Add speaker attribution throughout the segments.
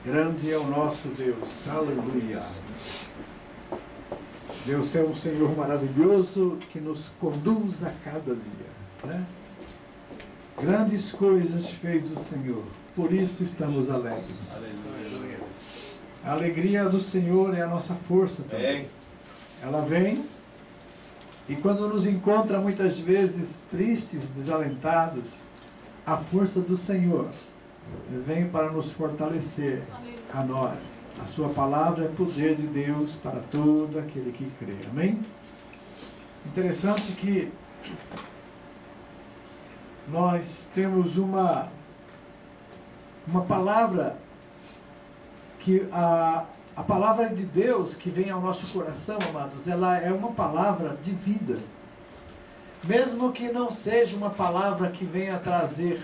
Speaker 1: Grande é o nosso Deus, aleluia. Deus é um Senhor maravilhoso que nos conduz a cada dia, né? Grandes coisas fez o Senhor, por isso estamos alegres.
Speaker 2: Aleluia.
Speaker 1: A alegria do Senhor é a nossa força também. Ela vem e quando nos encontra muitas vezes tristes, desalentados, a força do Senhor vem para nos fortalecer a nós. A sua palavra é poder de Deus para todo aquele que crê. Amém? Interessante que nós temos uma palavra que a palavra de Deus que vem ao nosso coração, amados, ela é uma palavra de vida. Mesmo que não seja uma palavra que venha trazer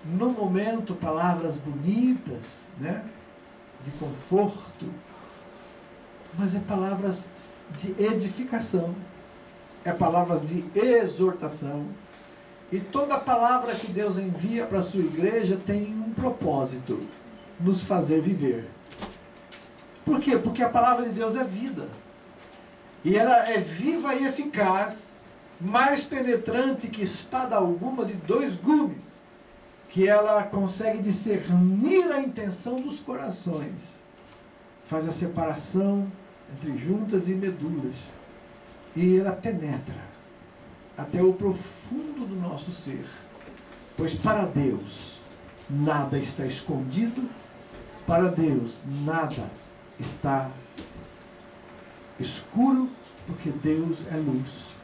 Speaker 1: no momento palavras bonitas, né, de conforto, mas é palavras de edificação, é palavras de exortação. E toda palavra que Deus envia para a sua igreja tem um propósito: nos fazer viver. Por quê? Porque a palavra de Deus é vida. E ela é viva e eficaz, mais penetrante que espada alguma de 2 gumes, que ela consegue discernir a intenção dos corações, faz a separação entre juntas e medulas, e ela penetra até o profundo do nosso ser, pois para Deus nada está escondido, para Deus nada está escuro, porque Deus é luz.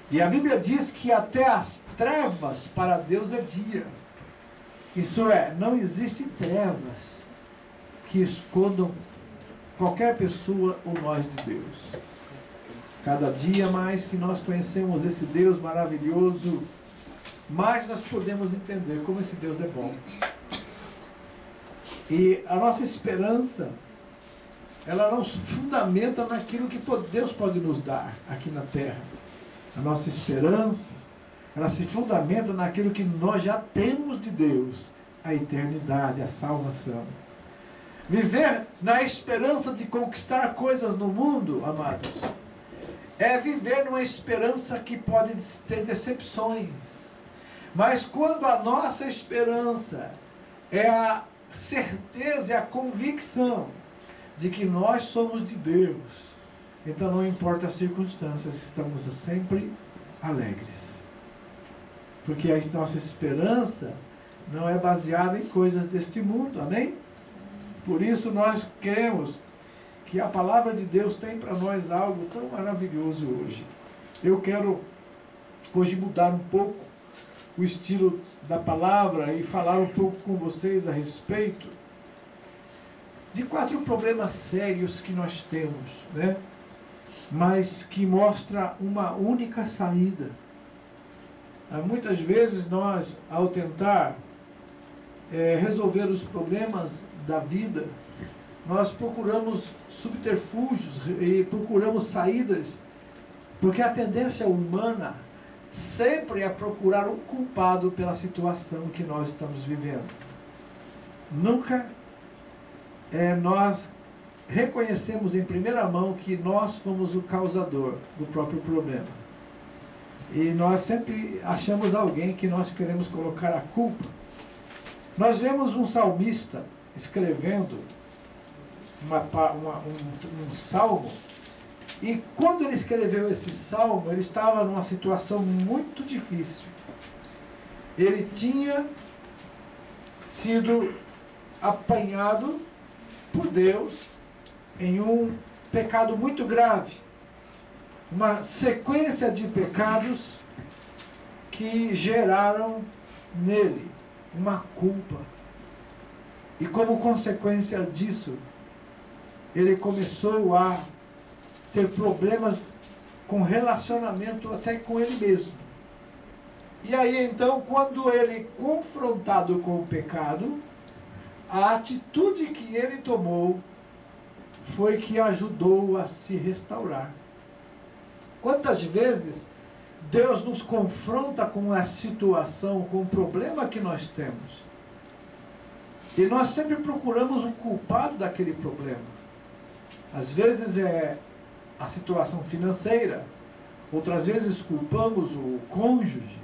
Speaker 1: E a Bíblia diz que até as trevas para Deus é dia. Isto é, não existem trevas que escondam qualquer pessoa ou nós de Deus. Cada dia mais que nós conhecemos esse Deus maravilhoso, mais nós podemos entender como esse Deus é bom. E a nossa esperança, ela não se fundamenta naquilo que Deus pode nos dar aqui na terra. A nossa esperança, ela se fundamenta naquilo que nós já temos de Deus, a eternidade, a salvação. Viver na esperança de conquistar coisas no mundo, amados, é viver numa esperança que pode ter decepções. Mas quando a nossa esperança é a certeza e a convicção de que nós somos de Deus, então não importa as circunstâncias, estamos sempre alegres. Porque a nossa esperança não é baseada em coisas deste mundo, amém? Por isso nós queremos que a palavra de Deus tem para nós algo tão maravilhoso hoje. Eu quero hoje mudar um pouco o estilo da palavra e falar um pouco com vocês a respeito de 4 problemas sérios que nós temos, né? Mas que mostra uma única saída. Muitas vezes nós, ao tentar resolver os problemas da vida, nós procuramos subterfúgios e procuramos saídas, porque a tendência humana sempre é procurar um culpado pela situação que nós estamos vivendo. Nunca nós reconhecemos em primeira mão que nós fomos o causador do próprio problema. E nós sempre achamos alguém que nós queremos colocar a culpa. Nós vemos um salmista escrevendo um salmo, e quando ele escreveu esse salmo, ele estava numa situação muito difícil. Ele tinha sido apanhado por Deus em um pecado muito grave, uma sequência de pecados que geraram nele uma culpa. E como consequência disso, ele começou a ter problemas com relacionamento até com ele mesmo. E aí então, quando ele confrontado com o pecado, a atitude que ele tomou foi que ajudou a se restaurar. Quantas vezes Deus nos confronta com a situação, com o problema que nós temos, E nós sempre procuramos um culpado daquele problema. Às vezes é a situação financeira, outras vezes culpamos o cônjuge,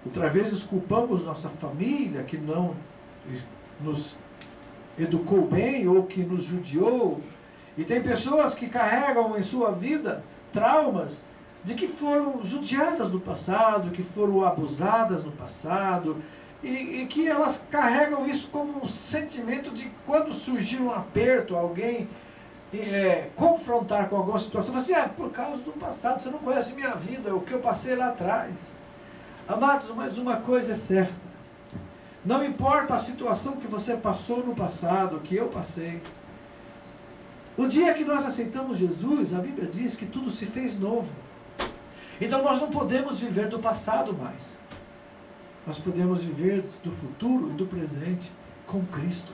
Speaker 1: outras vezes culpamos nossa família que não nos educou bem ou que nos judiou. E tem pessoas que carregam em sua vida traumas de que foram judiadas no passado, que foram abusadas no passado, e que elas carregam isso como um sentimento de quando surgir um aperto, alguém confrontar com alguma situação, você por causa do passado, você não conhece minha vida, o que eu passei lá atrás. Amados, mas uma coisa é certa, não importa a situação que você passou no passado, que eu passei, o dia que nós aceitamos Jesus, a Bíblia diz que tudo se fez novo. Então nós não podemos viver do passado mais. Nós podemos viver do futuro e do presente com Cristo.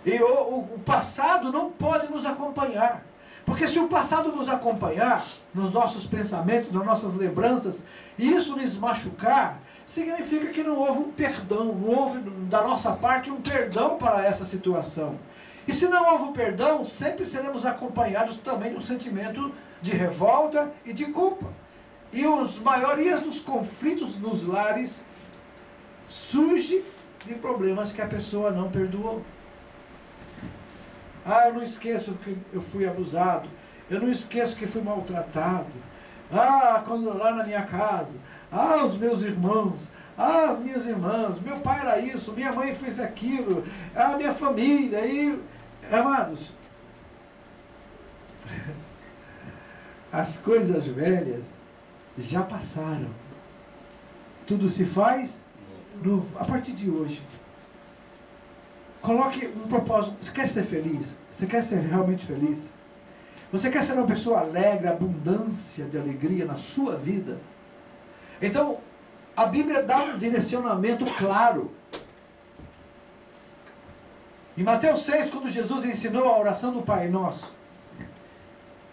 Speaker 1: E o passado não pode nos acompanhar. Porque se o passado nos acompanhar, nos nossos pensamentos, nas nossas lembranças, e isso nos machucar, significa que não houve um perdão, não houve da nossa parte um perdão para essa situação. E se não houve perdão, sempre seremos acompanhados também de um sentimento de revolta e de culpa. E as maiorias dos conflitos nos lares surgem de problemas que a pessoa não perdoou. Eu não esqueço que eu fui abusado. Eu não esqueço que fui maltratado. Quando lá na minha casa. Os meus irmãos. As minhas irmãs. Meu pai era isso. Minha mãe fez aquilo. A minha família. E, amados, as coisas velhas já passaram. Tudo se faz novo. A partir de hoje. Coloque um propósito. Você quer ser feliz? Você quer ser realmente feliz? Você quer ser uma pessoa alegre, abundância de alegria na sua vida? Então, a Bíblia dá um direcionamento claro. Em Mateus 6, quando Jesus ensinou a oração do Pai Nosso,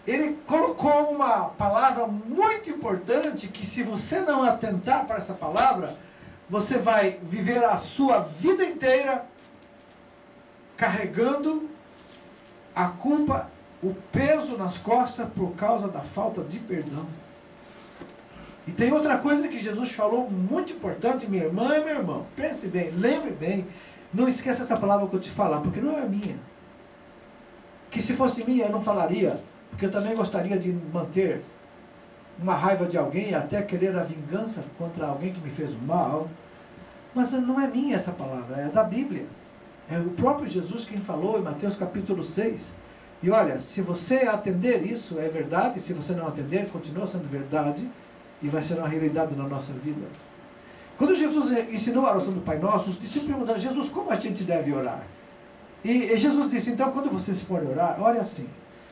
Speaker 1: ele colocou uma palavra muito importante que, se você não atentar para essa palavra, você vai viver a sua vida inteira carregando a culpa, o peso nas costas por causa da falta de perdão. E tem outra coisa que Jesus falou muito importante, minha irmã e meu irmão. Pense bem, lembre bem, não esqueça essa palavra que eu te falar, porque não é minha. Que se fosse minha eu não falaria, porque eu também gostaria de manter uma raiva de alguém e até querer a vingança contra alguém que me fez mal. Mas não é minha essa palavra, é da Bíblia. É o próprio Jesus quem falou em Mateus capítulo 6. E olha, se você atender isso, é verdade. Se você não atender, continua sendo verdade. E vai ser uma realidade na nossa vida. Quando Jesus ensinou a oração do Pai Nosso, os discípulos perguntaram: Jesus, como a gente deve orar? E Jesus disse: então, quando vocês forem orar, ore assim.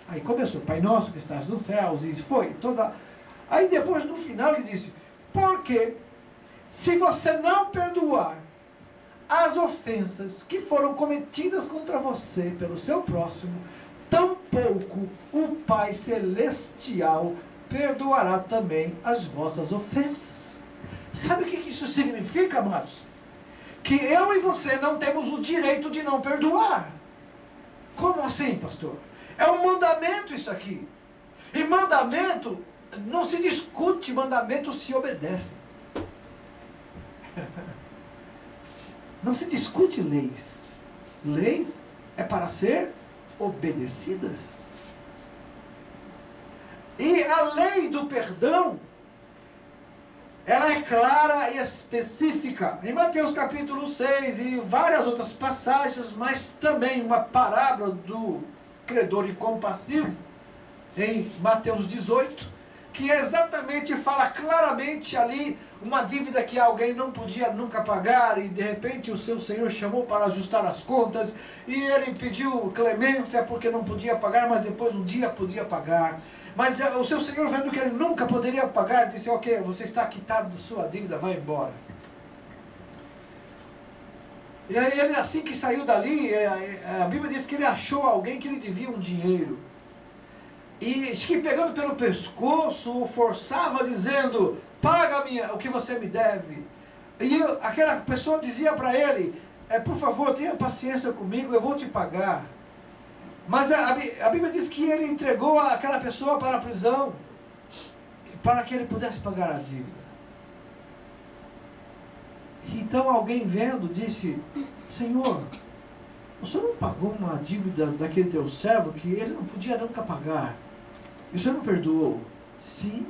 Speaker 1: Aí começou: Pai Nosso que estás nos céus. E foi toda... Aí depois, no final, ele disse: porque se você não perdoar as ofensas que foram cometidas contra você pelo seu próximo, tampouco o Pai Celestial perdoará também as vossas ofensas. Sabe o que isso significa, amados? Que eu e você não temos o direito de não perdoar. Como assim, pastor? É um mandamento isso aqui. E mandamento não se discute, mandamento se obedece. Não se discute leis. Leis é para ser obedecidas. E a lei do perdão, ela é clara e específica. Em Mateus capítulo 6 e várias outras passagens, mas também uma parábola do credor incompassivo, em Mateus 18, que exatamente fala claramente ali uma dívida que alguém não podia nunca pagar e de repente o seu senhor chamou para ajustar as contas e ele pediu clemência porque não podia pagar, mas depois um dia podia pagar. Mas o seu senhor, vendo que ele nunca poderia pagar, disse: ok, você está quitado da sua dívida, vai embora. E aí ele, assim que saiu dali, a Bíblia diz que ele achou alguém que lhe devia um dinheiro. E que pegando pelo pescoço, o forçava dizendo: paga o que você me deve. E aquela pessoa dizia para ele: por favor, tenha paciência comigo, eu vou te pagar. Mas a Bíblia diz que ele entregou aquela pessoa para a prisão, para que ele pudesse pagar a dívida. Então alguém vendo disse: Senhor, o senhor não pagou uma dívida daquele teu servo que ele não podia nunca pagar? E o senhor não perdoou? Sim.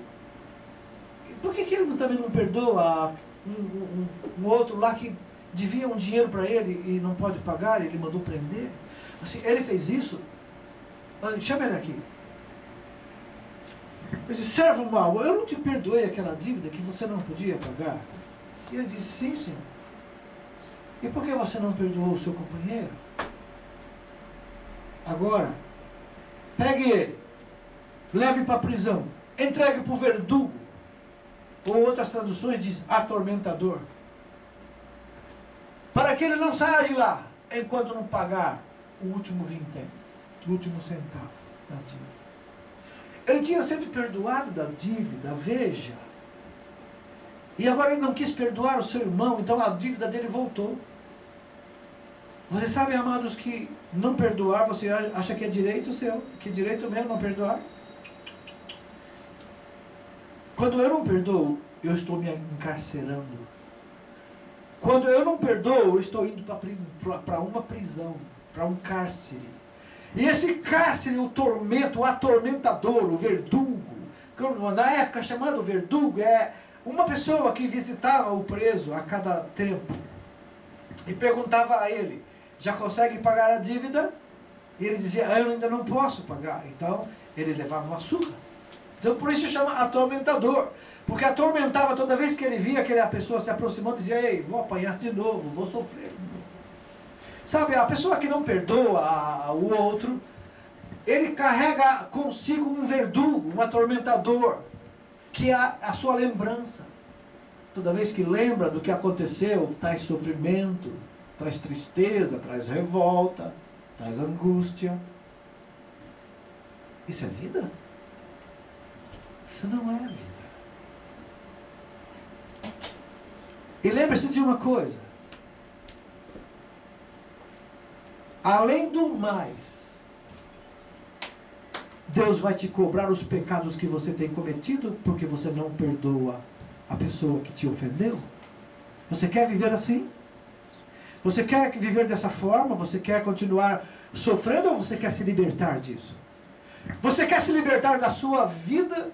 Speaker 1: E por que ele também não perdoa um outro lá que devia um dinheiro para ele e não pode pagar, e ele mandou prender? Assim, ele fez isso. Chama ele aqui. Ele disse: servo mau, eu não te perdoei aquela dívida que você não podia pagar? E ele disse: sim, senhor. E por que você não perdoou o seu companheiro? Agora, pegue ele, leve para a prisão, entregue para o verdugo, ou outras traduções diz atormentador, para que ele não saia de lá enquanto não pagar o último vintém, o último centavo da dívida. Ele tinha sido perdoado da dívida, veja, e agora ele não quis perdoar o seu irmão, então a dívida dele voltou. Vocês sabem, amados, que não perdoar, você acha que é direito seu, que é direito meu não perdoar? Quando eu não perdoo, eu estou me encarcerando. Quando eu não perdoo, eu estou indo para uma prisão, para um cárcere. E esse cárcere, o tormento, o atormentador, o verdugo, na época chamado verdugo, é uma pessoa que visitava o preso a cada tempo e perguntava a ele: já consegue pagar a dívida? E ele dizia: eu ainda não posso pagar. Então ele levava uma surra. Então por isso chama atormentador, porque atormentava toda vez que ele via aquela pessoa se aproximando, dizia: ei, vou apanhar de novo, vou sofrer de novo. Sabe, a pessoa que não perdoa o outro, ele carrega consigo um verdugo, um atormentador, que é a sua lembrança. Toda vez que lembra do que aconteceu, traz sofrimento, traz tristeza, traz revolta, traz angústia. Isso é vida? Isso não é vida. E lembre-se de uma coisa: além do mais, Deus vai te cobrar os pecados que você tem cometido, porque você não perdoa a pessoa que te ofendeu. Você quer viver assim? Você quer viver dessa forma? Você quer continuar sofrendo ou você quer se libertar disso? Você quer se libertar da sua vida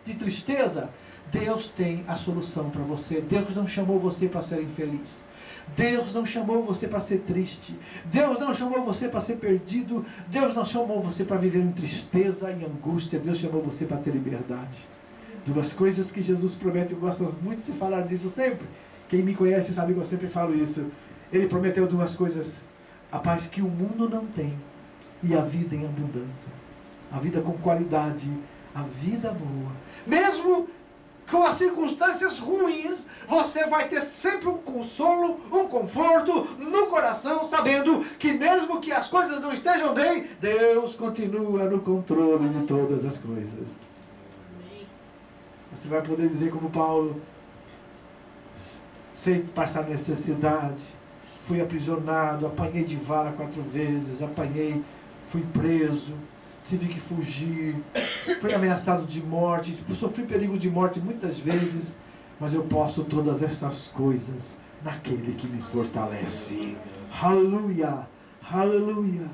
Speaker 1: de tristeza? Deus tem a solução para você. Deus não chamou você para ser infeliz. Deus não chamou você para ser triste. Deus não chamou você para ser perdido. Deus não chamou você para viver em tristeza e angústia. Deus chamou você para ter liberdade. Duas coisas que Jesus promete, eu gosto muito de falar disso sempre. Quem me conhece sabe que eu sempre falo isso. Ele prometeu duas coisas: a paz que o mundo não tem e a vida em abundância. A vida com qualidade, a vida boa. Mesmo com as circunstâncias ruins, você vai ter sempre um consolo, um conforto no coração, sabendo que mesmo que as coisas não estejam bem, Deus continua no controle de todas as coisas. Você vai poder dizer como Paulo: sei passar necessidade, fui aprisionado, apanhei de vara 4 vezes, fui preso, tive que fugir, fui ameaçado de morte, sofri perigo de morte muitas vezes, mas eu posso todas essas coisas naquele que me fortalece. Aleluia, aleluia.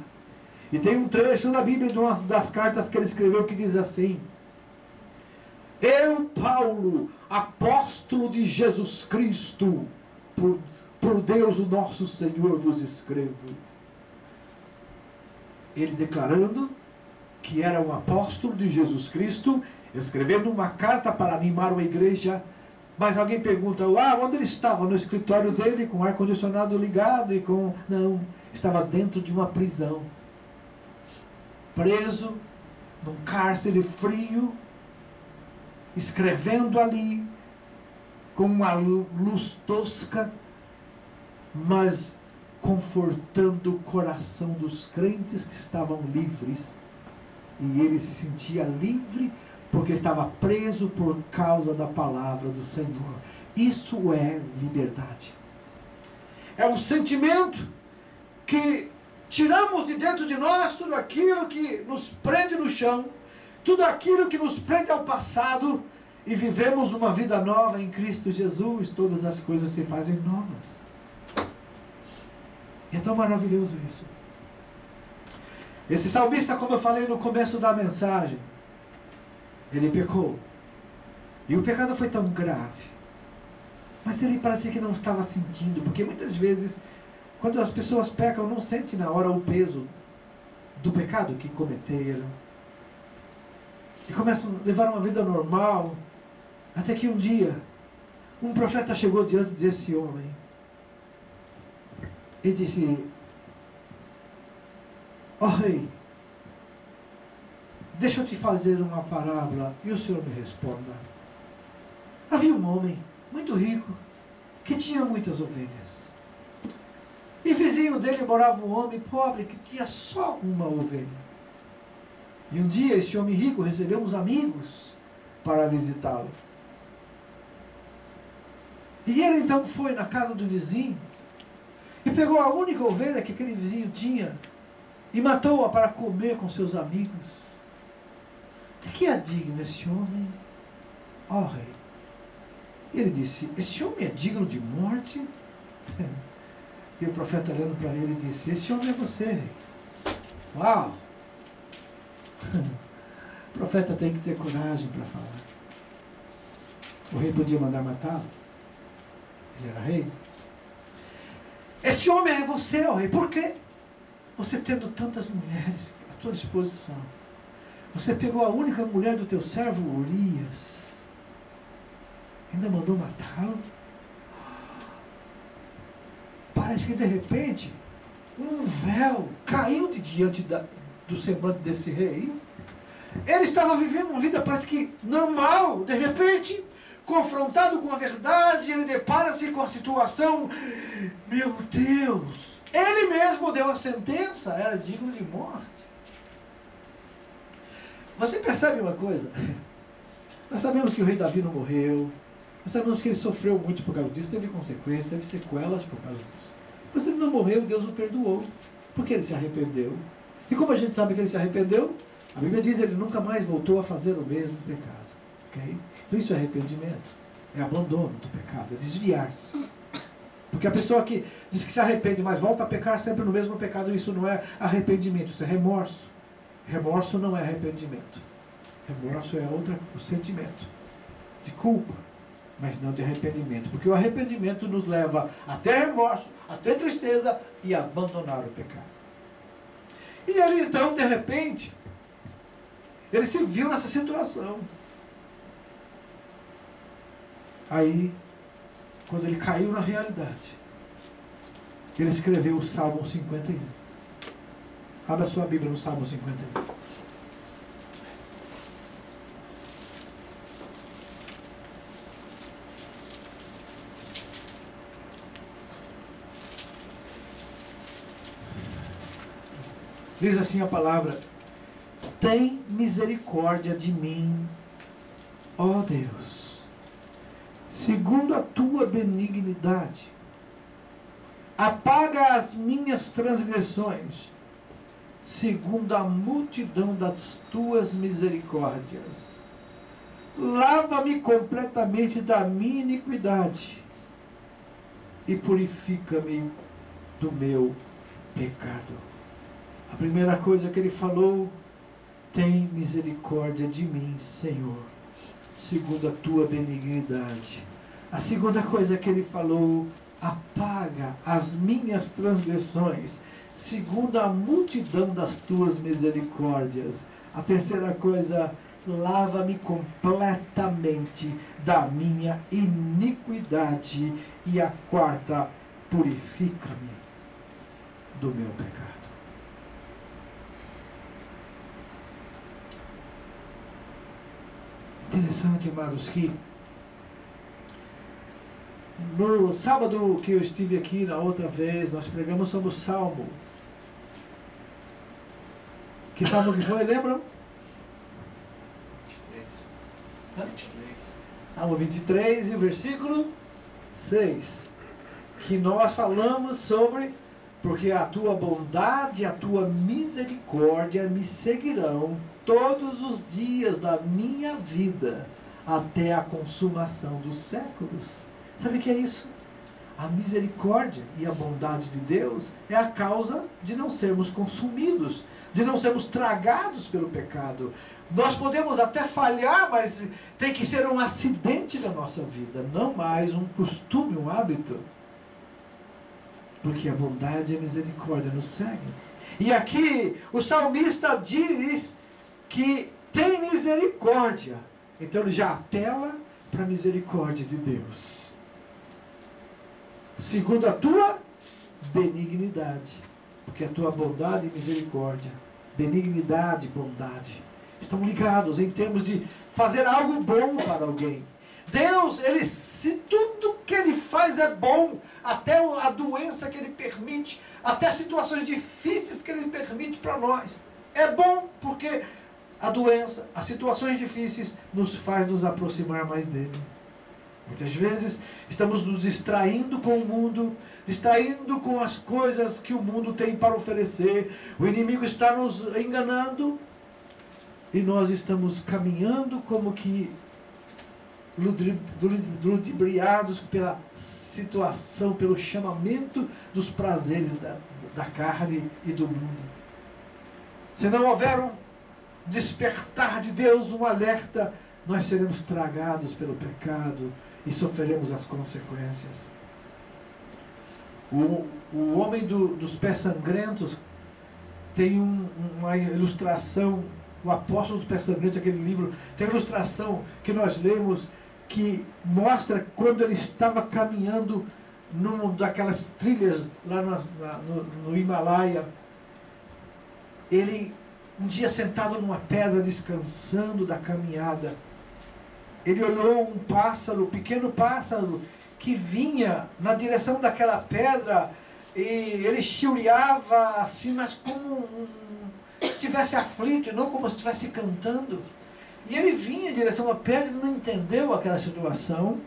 Speaker 1: E tem um trecho na Bíblia de uma das cartas que ele escreveu que diz assim: eu, Paulo, apóstolo de Jesus Cristo, por Deus o nosso Senhor vos escrevo. Ele declarando que era um apóstolo de Jesus Cristo, escrevendo uma carta para animar uma igreja. Mas alguém pergunta: onde ele estava? No escritório dele, com o ar-condicionado ligado e com... Não, estava dentro de uma prisão. Preso, num cárcere frio, escrevendo ali, com uma luz tosca, mas confortando o coração dos crentes que estavam livres. E ele se sentia livre porque estava preso por causa da palavra do Senhor. Isso é liberdade. é um sentimento que tiramos de dentro de nós tudo aquilo que nos prende no chão, tudo aquilo que nos prende ao passado, e vivemos uma vida nova em Cristo Jesus. Todas as coisas se fazem novas. E é tão maravilhoso isso. Esse salmista, como eu falei no começo da mensagem, ele pecou. E o pecado foi tão grave. Mas ele parecia que não estava sentindo, porque muitas vezes, quando as pessoas pecam, não sentem na hora o peso do pecado que cometeram. E começam a levar uma vida normal, até que um dia, um profeta chegou diante desse homem e disse: ó rei, deixa eu te fazer uma parábola e o senhor me responda. Havia um homem muito rico que tinha muitas ovelhas. E vizinho dele morava um homem pobre que tinha só uma ovelha. E um dia esse homem rico recebeu uns amigos para visitá-lo. E ele então foi na casa do vizinho e pegou a única ovelha que aquele vizinho tinha e matou-a para comer com seus amigos. De que é digno esse homem, ó rei? E ele disse: esse homem é digno de morte? E o profeta, olhando para ele, disse: esse homem é você, rei. Uau! O profeta tem que ter coragem para falar. O rei podia mandar matá-lo. Ele era rei. Esse homem é você, ó rei. Por quê? Você tendo tantas mulheres à tua disposição, você pegou a única mulher do teu servo Urias, ainda mandou matá-lo? Parece que de repente um véu caiu de diante do semblante desse rei. Ele estava vivendo uma vida, parece que normal. De repente, confrontado com a verdade, ele depara-se com a situação. Meu Deus! Ele mesmo deu a sentença, era digno de morte. Você percebe uma coisa? Nós sabemos que o rei Davi não morreu. Nós sabemos que ele sofreu muito por causa disso, teve consequências, teve sequelas por causa disso. Mas ele não morreu, Deus o perdoou, porque ele se arrependeu. E como a gente sabe que ele se arrependeu, a Bíblia diz que ele nunca mais voltou a fazer o mesmo pecado. Okay? Então isso é arrependimento, é abandono do pecado, é desviar-se. Porque a pessoa que diz que se arrepende, mas volta a pecar sempre no mesmo pecado, isso não é arrependimento, isso é remorso. Remorso não é arrependimento. Remorso é o sentimento de culpa, mas não de arrependimento. Porque o arrependimento nos leva a ter remorso, a ter tristeza e a abandonar o pecado. E ele então, de repente, ele se viu nessa situação. Aí, quando ele caiu na realidade, ele escreveu o Salmo 51. Abra sua Bíblia no Salmo 51. Diz assim a palavra: tem misericórdia de mim, ó Deus, segundo a tua benignidade. Apaga as minhas transgressões, segundo a multidão das tuas misericórdias. Lava-me completamente da minha iniquidade e purifica-me do meu pecado. A primeira coisa que ele falou: tem misericórdia de mim, Senhor, segundo a tua benignidade. A segunda coisa que ele falou: apaga as minhas transgressões, segundo a multidão das tuas misericórdias. A terceira coisa: lava-me completamente da minha iniquidade. E a quarta: purifica-me do meu pecado. Interessante, amados, que no sábado que eu estive aqui na outra vez, nós pregamos sobre o Salmo. Que salmo que foi, lembram? 23. Salmo 23 e o versículo 6. que nós falamos sobre, porque a tua bondade e a tua misericórdia me seguirão todos os dias da minha vida, até a consumação dos séculos. Sabe o que é isso? A misericórdia e a bondade de Deus é a causa de não sermos consumidos, de não sermos tragados pelo pecado. Nós podemos até falhar, mas tem que ser um acidente na nossa vida, não mais um costume, um hábito. Porque a bondade e a misericórdia nos seguem. E aqui o salmista diz que tem misericórdia. Então ele já apela para a misericórdia de Deus. Segundo a tua benignidade. Porque a tua bondade e misericórdia, benignidade e bondade, estão ligados em termos de fazer algo bom para alguém. Deus, se tudo que Ele faz é bom, até a doença que Ele permite, até as situações difíceis que Ele permite para nós, é bom porque a doença, as situações difíceis nos faz nos aproximar mais dEle. Muitas vezes estamos nos distraindo com o mundo, distraindo com as coisas que o mundo tem para oferecer. O inimigo está nos enganando e nós estamos caminhando como que ludibriados pela situação, pelo chamamento dos prazeres da carne e do mundo. Se não houver um despertar de Deus, um alerta, nós seremos tragados pelo pecado e sofreremos as consequências. O homem dos pés sangrentos tem uma ilustração, o apóstolo dos pés sangrentos, aquele livro, tem uma ilustração que nós lemos que mostra quando ele estava caminhando numa daquelas trilhas lá no Himalaia. Ele, um dia sentado numa pedra, descansando da caminhada, ele olhou um pássaro, um pequeno pássaro, que vinha na direção daquela pedra, e ele chiuriava assim, mas como se estivesse aflito, e não como se estivesse cantando. E ele vinha em direção à pedra e não entendeu aquela situação,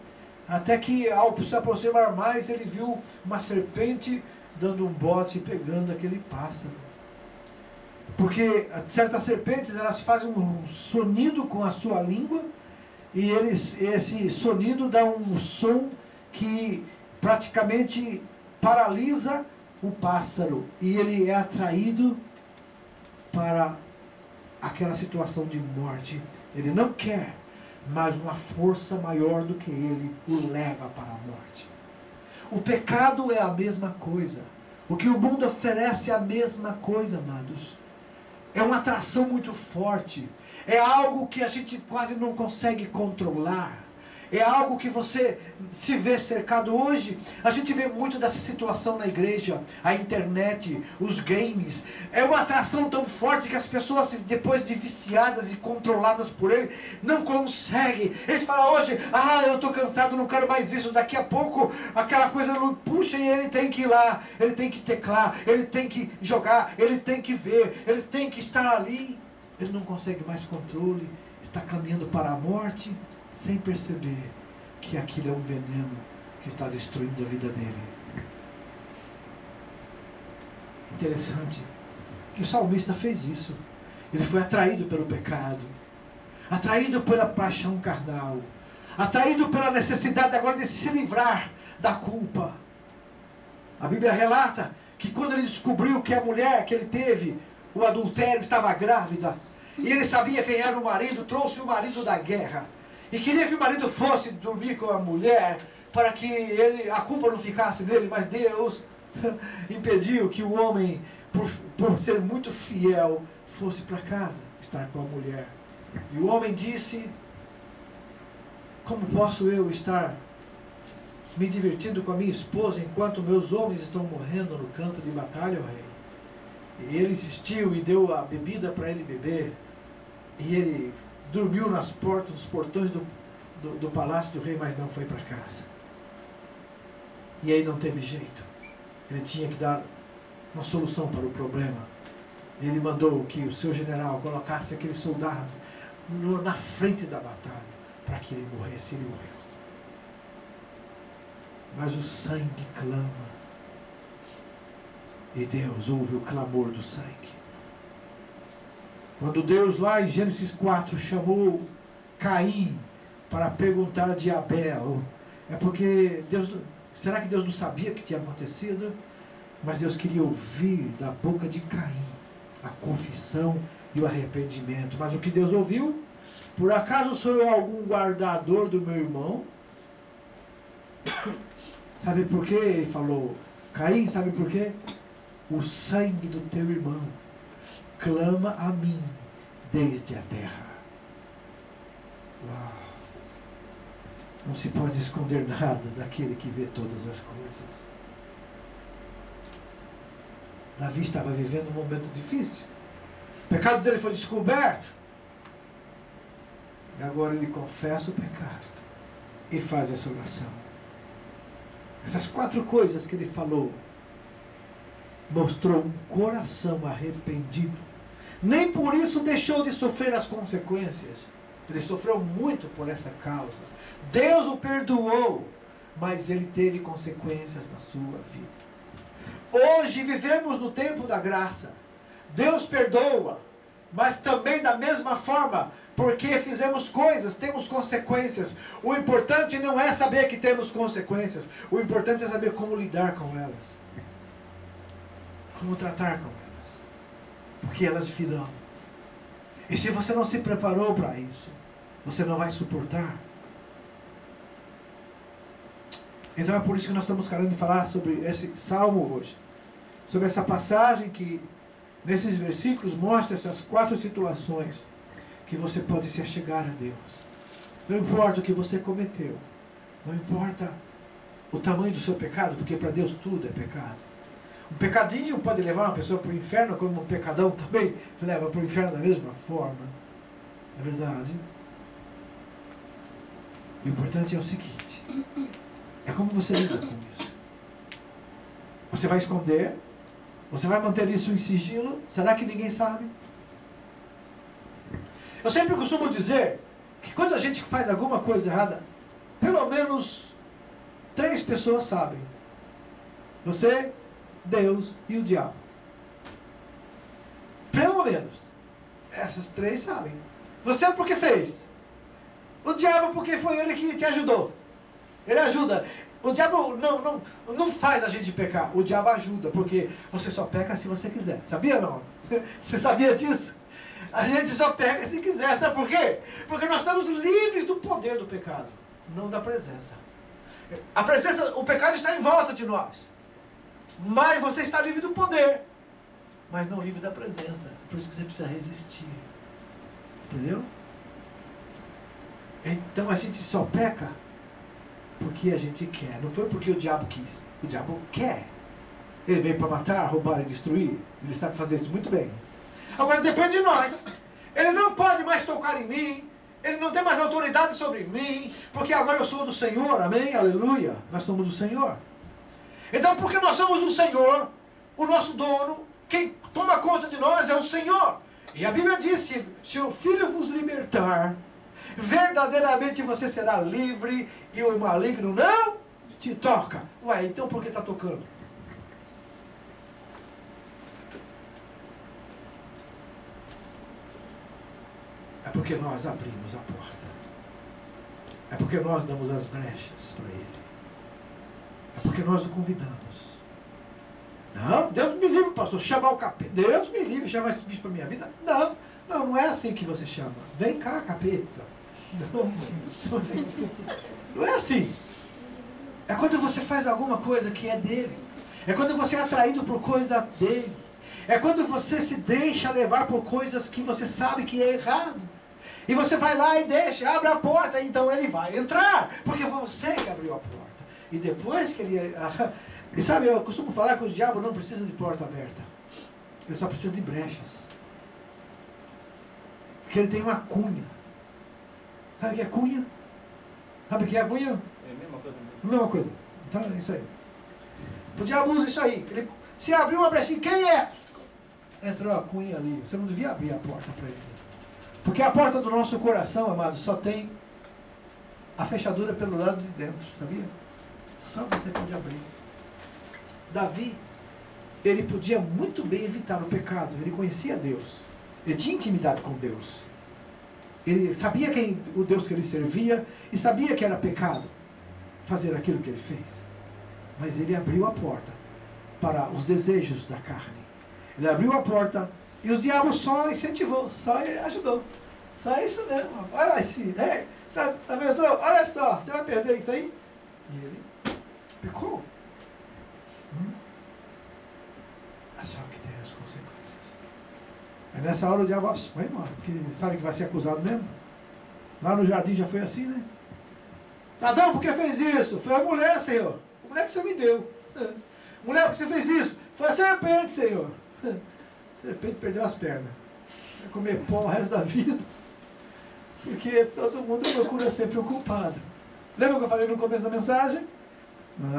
Speaker 1: até que ao se aproximar mais, ele viu uma serpente dando um bote e pegando aquele pássaro. Porque certas serpentes, elas fazem um sonido com a sua língua, e esse sonido dá um som que praticamente paralisa o pássaro, e ele é atraído para aquela situação de morte. Ele não quer, mas uma força maior do que ele o leva para a morte. O pecado é a mesma coisa. O que o mundo oferece é a mesma coisa, amados. É uma atração muito forte. É algo que a gente quase não consegue controlar. É algo que você se vê cercado hoje. A gente vê muito dessa situação na igreja, a internet, os games. É uma atração tão forte que as pessoas, depois de viciadas e controladas por ele, não conseguem. Eles falam hoje, eu estou cansado, não quero mais isso. Daqui a pouco aquela coisa não puxa e ele tem que ir lá, ele tem que teclar, ele tem que jogar, ele tem que ver, ele tem que estar ali. Ele não consegue mais controle, está caminhando para a morte, sem perceber que aquilo é um veneno que está destruindo a vida dele. Interessante que o salmista fez isso. Ele foi atraído pelo pecado, atraído pela paixão carnal, atraído pela necessidade agora de se livrar da culpa. A Bíblia relata que quando ele descobriu que a mulher que ele teve, o adultério, estava grávida, e ele sabia quem era o marido, trouxe o marido da guerra, e queria que o marido fosse dormir com a mulher, para que a culpa não ficasse nele, mas Deus impediu que o homem, por ser muito fiel, fosse para casa estar com a mulher. E o homem disse, como posso eu estar me divertindo com a minha esposa, enquanto meus homens estão morrendo no campo de batalha, ó rei? E ele insistiu e deu a bebida para ele beber, e ele dormiu nas portas, nos portões do palácio do rei, mas não foi para casa. E aí não teve jeito. Ele tinha que dar uma solução para o problema. Ele mandou que o seu general colocasse aquele soldado na frente da batalha, para que ele morresse. Ele morreu. Mas o sangue clama. E Deus ouve o clamor do sangue. Quando Deus lá em Gênesis 4 chamou Caim para perguntar de Abel, é porque Deus, será que Deus não sabia o que tinha acontecido? Mas Deus queria ouvir da boca de Caim a confissão e o arrependimento. Mas o que Deus ouviu? Por acaso sou eu algum guardador do meu irmão? Sabe por quê? Ele falou, Caim, sabe por quê? O sangue do teu irmão clama a mim desde a terra. Uau! Não se pode esconder nada daquele que vê todas as coisas. Davi estava vivendo um momento difícil. O pecado dele foi descoberto. E agora ele confessa o pecado e faz essa oração. Essas 4 coisas que ele falou mostrou um coração arrependido. Nem por isso deixou de sofrer as consequências. Ele sofreu muito por essa causa. Deus o perdoou, mas ele teve consequências na sua vida. Hoje vivemos no tempo da graça. Deus perdoa, mas também da mesma forma, porque fizemos coisas, temos consequências. O importante não é saber que temos consequências. O importante é saber como lidar com elas. Como tratar com elas. Porque elas virão. E se você não se preparou para isso, você não vai suportar. Então é por isso que nós estamos querendo falar sobre esse salmo hoje. Sobre essa passagem que, nesses versículos, mostra essas 4 situações que você pode se achegar a Deus. Não importa o que você cometeu. Não importa o tamanho do seu pecado, porque para Deus tudo é pecado. Um pecadinho pode levar uma pessoa para o inferno, como um pecadão também leva para o inferno da mesma forma. É verdade? O importante é o seguinte. É como você lida com isso. Você vai esconder? Você vai manter isso em sigilo? Será que ninguém sabe? Eu sempre costumo dizer que quando a gente faz alguma coisa errada, pelo menos 3 pessoas sabem. Você, Deus e o diabo. Pelo menos. Essas 3 sabem. Você porque fez. O diabo porque foi ele que te ajudou. Ele ajuda. O diabo não faz a gente pecar. O diabo ajuda, porque você só peca se você quiser. Sabia não? Você sabia disso? A gente só peca se quiser. Sabe por quê? Porque nós estamos livres do poder do pecado, não da presença. A presença, o pecado está em volta de nós. Mas você está livre do poder, mas não livre da presença. Por isso que você precisa resistir. Entendeu? Então a gente só peca porque a gente quer. Não foi porque o diabo quis. O diabo quer. Ele veio para matar, roubar e destruir. Ele sabe fazer isso muito bem. Agora depende de nós. Ele não pode mais tocar em mim. Ele não tem mais autoridade sobre mim. Porque agora eu sou do Senhor. Amém? Aleluia. Nós somos do Senhor. Então, porque nós somos do Senhor, o nosso dono, quem toma conta de nós é o Senhor. E a Bíblia diz, se o Filho vos libertar, verdadeiramente você será livre e o maligno não te toca. Ué, então por que está tocando? É porque nós abrimos a porta. É porque nós damos as brechas para ele. É porque nós o convidamos. Não, Deus me livre, pastor, chamar o capeta. Deus me livre, chamar esse bicho para minha vida. Não é assim que você chama. Vem cá, capeta. Não é assim. É quando você faz alguma coisa que é dele. É quando você é atraído por coisa dele. É quando você se deixa levar por coisas que você sabe que é errado. E você vai lá e deixa, abre a porta, então ele vai entrar. Porque foi você que abriu a porta. E depois que ele... E sabe, eu costumo falar que o diabo não precisa de porta aberta. Ele só precisa de brechas. Porque ele tem uma cunha. Sabe o que é cunha? Sabe o que é cunha?
Speaker 2: É a mesma coisa.
Speaker 1: Mesma coisa. Então é isso aí. O diabo usa isso aí. Ele, se abriu uma brechinha, quem é? Entrou a cunha ali. Você não devia abrir a porta para ele. Porque a porta do nosso coração, amado, só tem a fechadura pelo lado de dentro, sabia? Só você pode abrir. Davi, ele podia muito bem evitar o pecado. Ele conhecia Deus. Ele tinha intimidade com Deus. Ele sabia o Deus que ele servia e sabia que era pecado fazer aquilo que ele fez. Mas ele abriu a porta para os desejos da carne. Ele abriu a porta e o diabo só incentivou, só ajudou. Só isso mesmo. Olha assim, tá pensando? Olha só, você vai perder isso aí? E ele pecou. É só que tem as consequências. Aí nessa hora o diabo vai embora, porque sabe que vai ser acusado mesmo. Lá no jardim já foi assim, né? Adão, por que fez isso? Foi a mulher, Senhor. A mulher que você me deu. Mulher, por que você fez isso? Foi a serpente, Senhor. A serpente perdeu as pernas. Vai comer pó o resto da vida. Porque todo mundo procura sempre o culpado. Lembra que eu falei no começo da mensagem?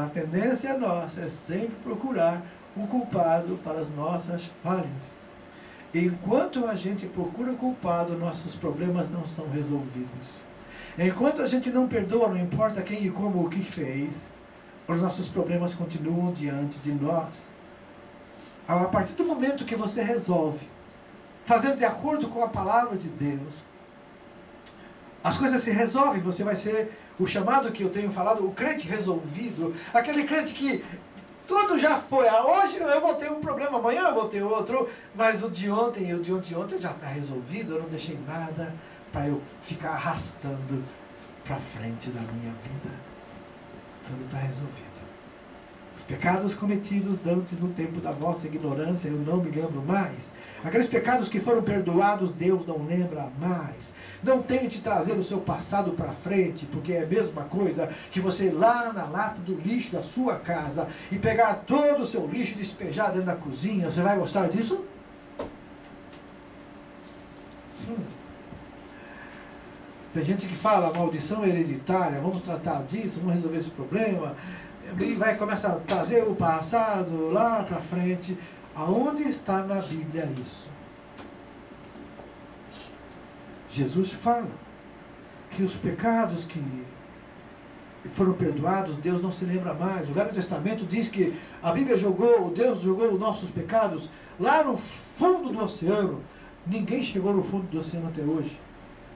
Speaker 1: A tendência nossa é sempre procurar um culpado para as nossas falhas. Enquanto a gente procura o culpado, nossos problemas não são resolvidos. Enquanto a gente não perdoa, não importa quem e como o que fez, os nossos problemas continuam diante de nós. A partir do momento que você resolve fazer de acordo com a palavra de Deus, as coisas se resolvem. Você vai ser o chamado que eu tenho falado, o crente resolvido, aquele crente que tudo já foi. Hoje eu vou ter um problema, amanhã eu vou ter outro, mas o de ontem e o de ontem já está resolvido. Eu não deixei nada para eu ficar arrastando para frente da minha vida. Tudo está resolvido. Os pecados cometidos antes no tempo da vossa ignorância, eu não me lembro mais. Aqueles pecados que foram perdoados, Deus não lembra mais. Não tente trazer o seu passado para frente, porque é a mesma coisa que você ir lá na lata do lixo da sua casa e pegar todo o seu lixo e despejar dentro da cozinha. Você vai gostar disso? Tem gente que fala maldição hereditária, vamos tratar disso, vamos resolver esse problema. E vai começar a trazer o passado lá para frente. Aonde está na Bíblia isso? Jesus fala que os pecados que foram perdoados, Deus não se lembra mais. O Velho Testamento diz que a Bíblia Deus jogou os nossos pecados lá no fundo do oceano. Ninguém chegou no fundo do oceano até hoje.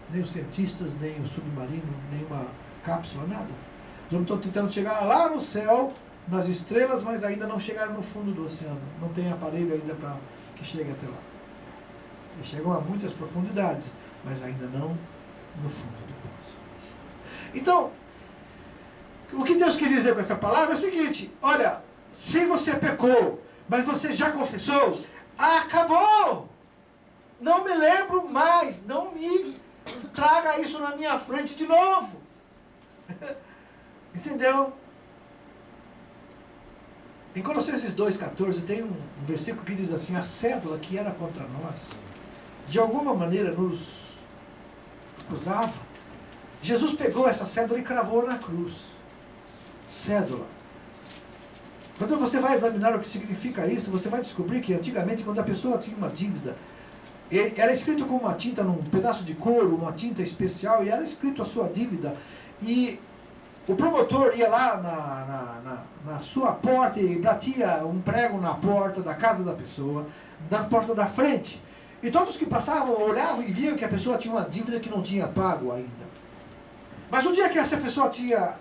Speaker 1: Nem os cientistas, nem o submarino, nem uma cápsula, nada. Os homens estão tentando chegar lá no céu, nas estrelas, mas ainda não chegaram no fundo do oceano. Não tem aparelho ainda para que chegue até lá. Eles chegam a muitas profundidades, mas ainda não no fundo do poço. Então, o que Deus quer dizer com essa palavra é o seguinte: olha, se você pecou, mas você já confessou, acabou! Não me lembro mais, não me traga isso na minha frente de novo. Entendeu? Em Colossenses 2,14 tem um versículo que diz assim: a cédula que era contra nós, de alguma maneira nos acusava. Jesus pegou essa cédula e cravou na cruz. Cédula. Quando você vai examinar o que significa isso, você vai descobrir que antigamente, quando a pessoa tinha uma dívida, era escrito com uma tinta num pedaço de couro, uma tinta especial, e era escrito a sua dívida. E o promotor ia lá na sua porta e batia um prego na porta da casa da pessoa, na porta da frente. E todos que passavam olhavam e viam que a pessoa tinha uma dívida que não tinha pago ainda. Mas o dia que essa pessoa tinha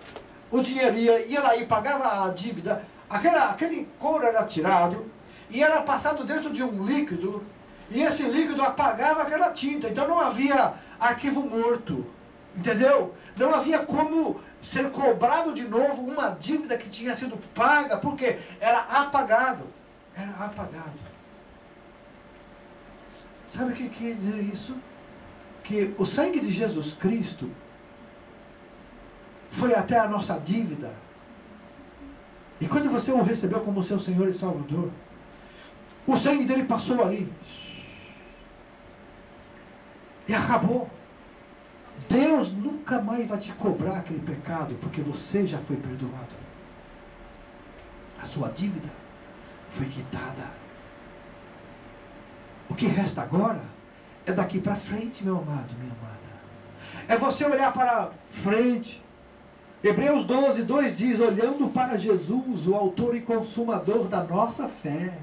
Speaker 1: o dinheiro, ia lá e pagava a dívida, aquele couro era tirado e era passado dentro de um líquido, e esse líquido apagava aquela tinta. Então não havia arquivo morto, entendeu? Não havia como ser cobrado de novo uma dívida que tinha sido paga, porque era apagado. Era apagado. Sabe o que quer dizer isso? Que o sangue de Jesus Cristo foi até a nossa dívida. E quando você o recebeu como seu Senhor e Salvador, o sangue dele passou ali. E acabou. Deus nunca mais vai te cobrar aquele pecado, porque você já foi perdoado. A sua dívida foi quitada. O que resta agora é daqui para frente, meu amado, minha amada. É você olhar para frente. Hebreus 12, 2 diz: olhando para Jesus, o autor e consumador da nossa fé,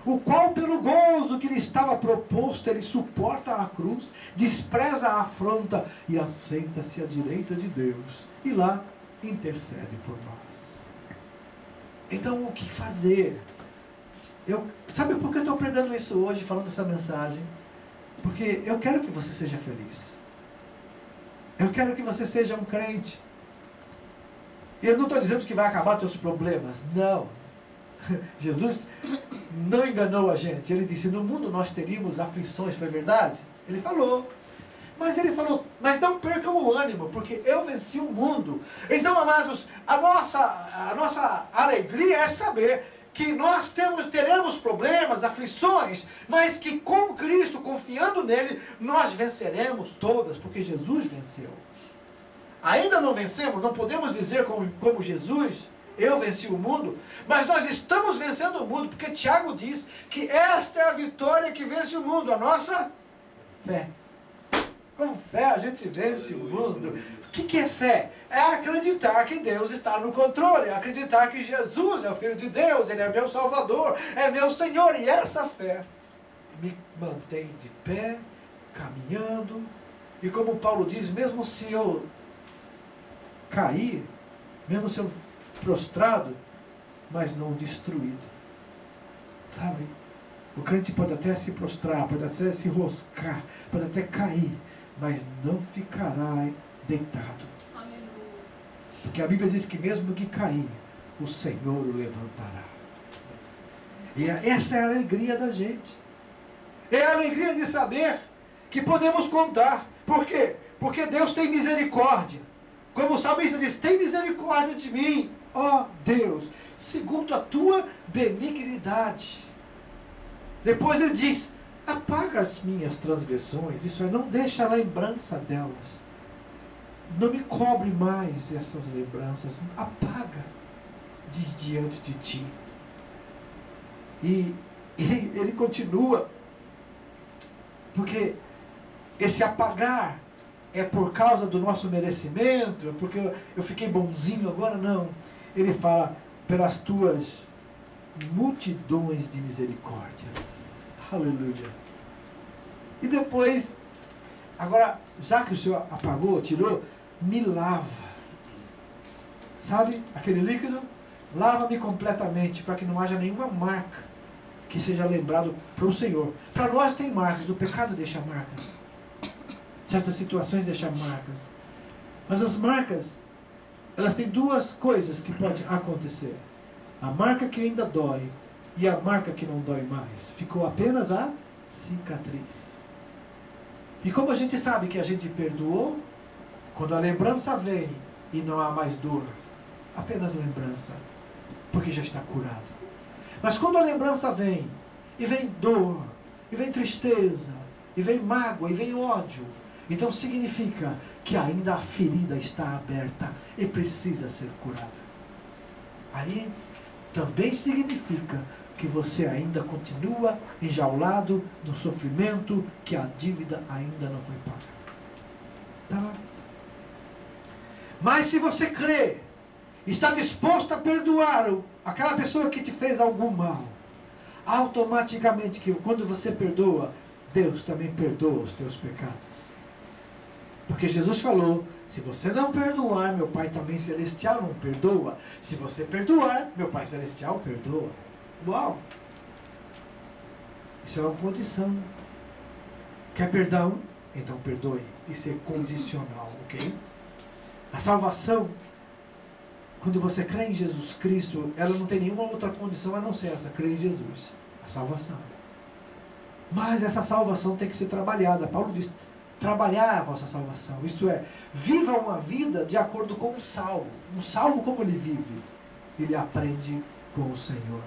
Speaker 1: o qual pelo gozo que lhe estava proposto, ele suporta a cruz, despreza a afronta e assenta-se à direita de Deus. E lá intercede por nós. Então o que fazer? Sabe por que eu estou pregando isso hoje, falando essa mensagem? Porque eu quero que você seja feliz. Eu quero que você seja um crente. Eu não estou dizendo que vai acabar teus problemas. Não. Jesus não enganou a gente. Ele disse, no mundo nós teríamos aflições, foi verdade? Ele falou. Mas ele falou, mas não percam o ânimo, porque eu venci o mundo. Então, amados, a nossa alegria é saber que nós teremos problemas, aflições, mas que com Cristo, confiando nele, nós venceremos todas, porque Jesus venceu. Ainda não vencemos, não podemos dizer como Jesus, eu venci o mundo, mas nós estamos vencendo o mundo, porque Tiago diz que esta é a vitória que vence o mundo, a nossa fé. Com fé a gente vence o mundo. O que é fé? É acreditar que Deus está no controle, é acreditar que Jesus é o Filho de Deus, Ele é meu Salvador, é meu Senhor, e essa fé me mantém de pé, caminhando, e como Paulo diz, mesmo se eu cair, mesmo se eu prostrado, mas não destruído. Sabe? O crente pode até se prostrar, pode até se roscar, pode até cair, mas não ficará deitado. Aleluia. Porque a Bíblia diz que mesmo que cair, o Senhor o levantará. E essa é a alegria da gente. É a alegria de saber que podemos contar. Por quê? Porque Deus tem misericórdia. Como o salmista diz, tem misericórdia de mim, ó Deus, segundo a tua benignidade. Depois ele diz, apaga as minhas transgressões, isso é, não deixa a lembrança delas. Não me cobre mais essas lembranças, apaga diante de ti. E ele continua, porque esse apagar é por causa do nosso merecimento, é porque eu fiquei bonzinho agora, não. Ele fala, pelas tuas multidões de misericórdias. Aleluia. E depois, agora, já que o Senhor apagou, tirou, me lava. Sabe, aquele líquido? Lava-me completamente, para que não haja nenhuma marca que seja lembrado para o Senhor. Para nós tem marcas, o pecado deixa marcas. Certas situações deixam marcas. Mas as marcas, elas têm duas coisas que podem acontecer. A marca que ainda dói e a marca que não dói mais. Ficou apenas a cicatriz. E como a gente sabe que a gente perdoou, quando a lembrança vem e não há mais dor, apenas lembrança, porque já está curado. Mas quando a lembrança vem, e vem dor, e vem tristeza, e vem mágoa, e vem ódio, então significa que ainda a ferida está aberta e precisa ser curada. Aí também significa que você ainda continua enjaulado no sofrimento, que a dívida ainda não foi paga. Tá? Mas se você crê, está disposto a perdoar aquela pessoa que te fez algum mal, automaticamente, que quando você perdoa, Deus também perdoa os teus pecados. Porque Jesus falou, se você não perdoar, meu Pai também celestial não perdoa. Se você perdoar, meu Pai celestial perdoa. Uau! Isso é uma condição. Quer perdão? Então perdoe. Isso é condicional, ok? A salvação, quando você crê em Jesus Cristo, ela não tem nenhuma outra condição a não ser essa, crer em Jesus. A salvação. Mas essa salvação tem que ser trabalhada. Paulo diz, trabalhar a vossa salvação. Isto é, viva uma vida de acordo com o salvo. Um salvo, como ele vive? Ele aprende com o Senhor.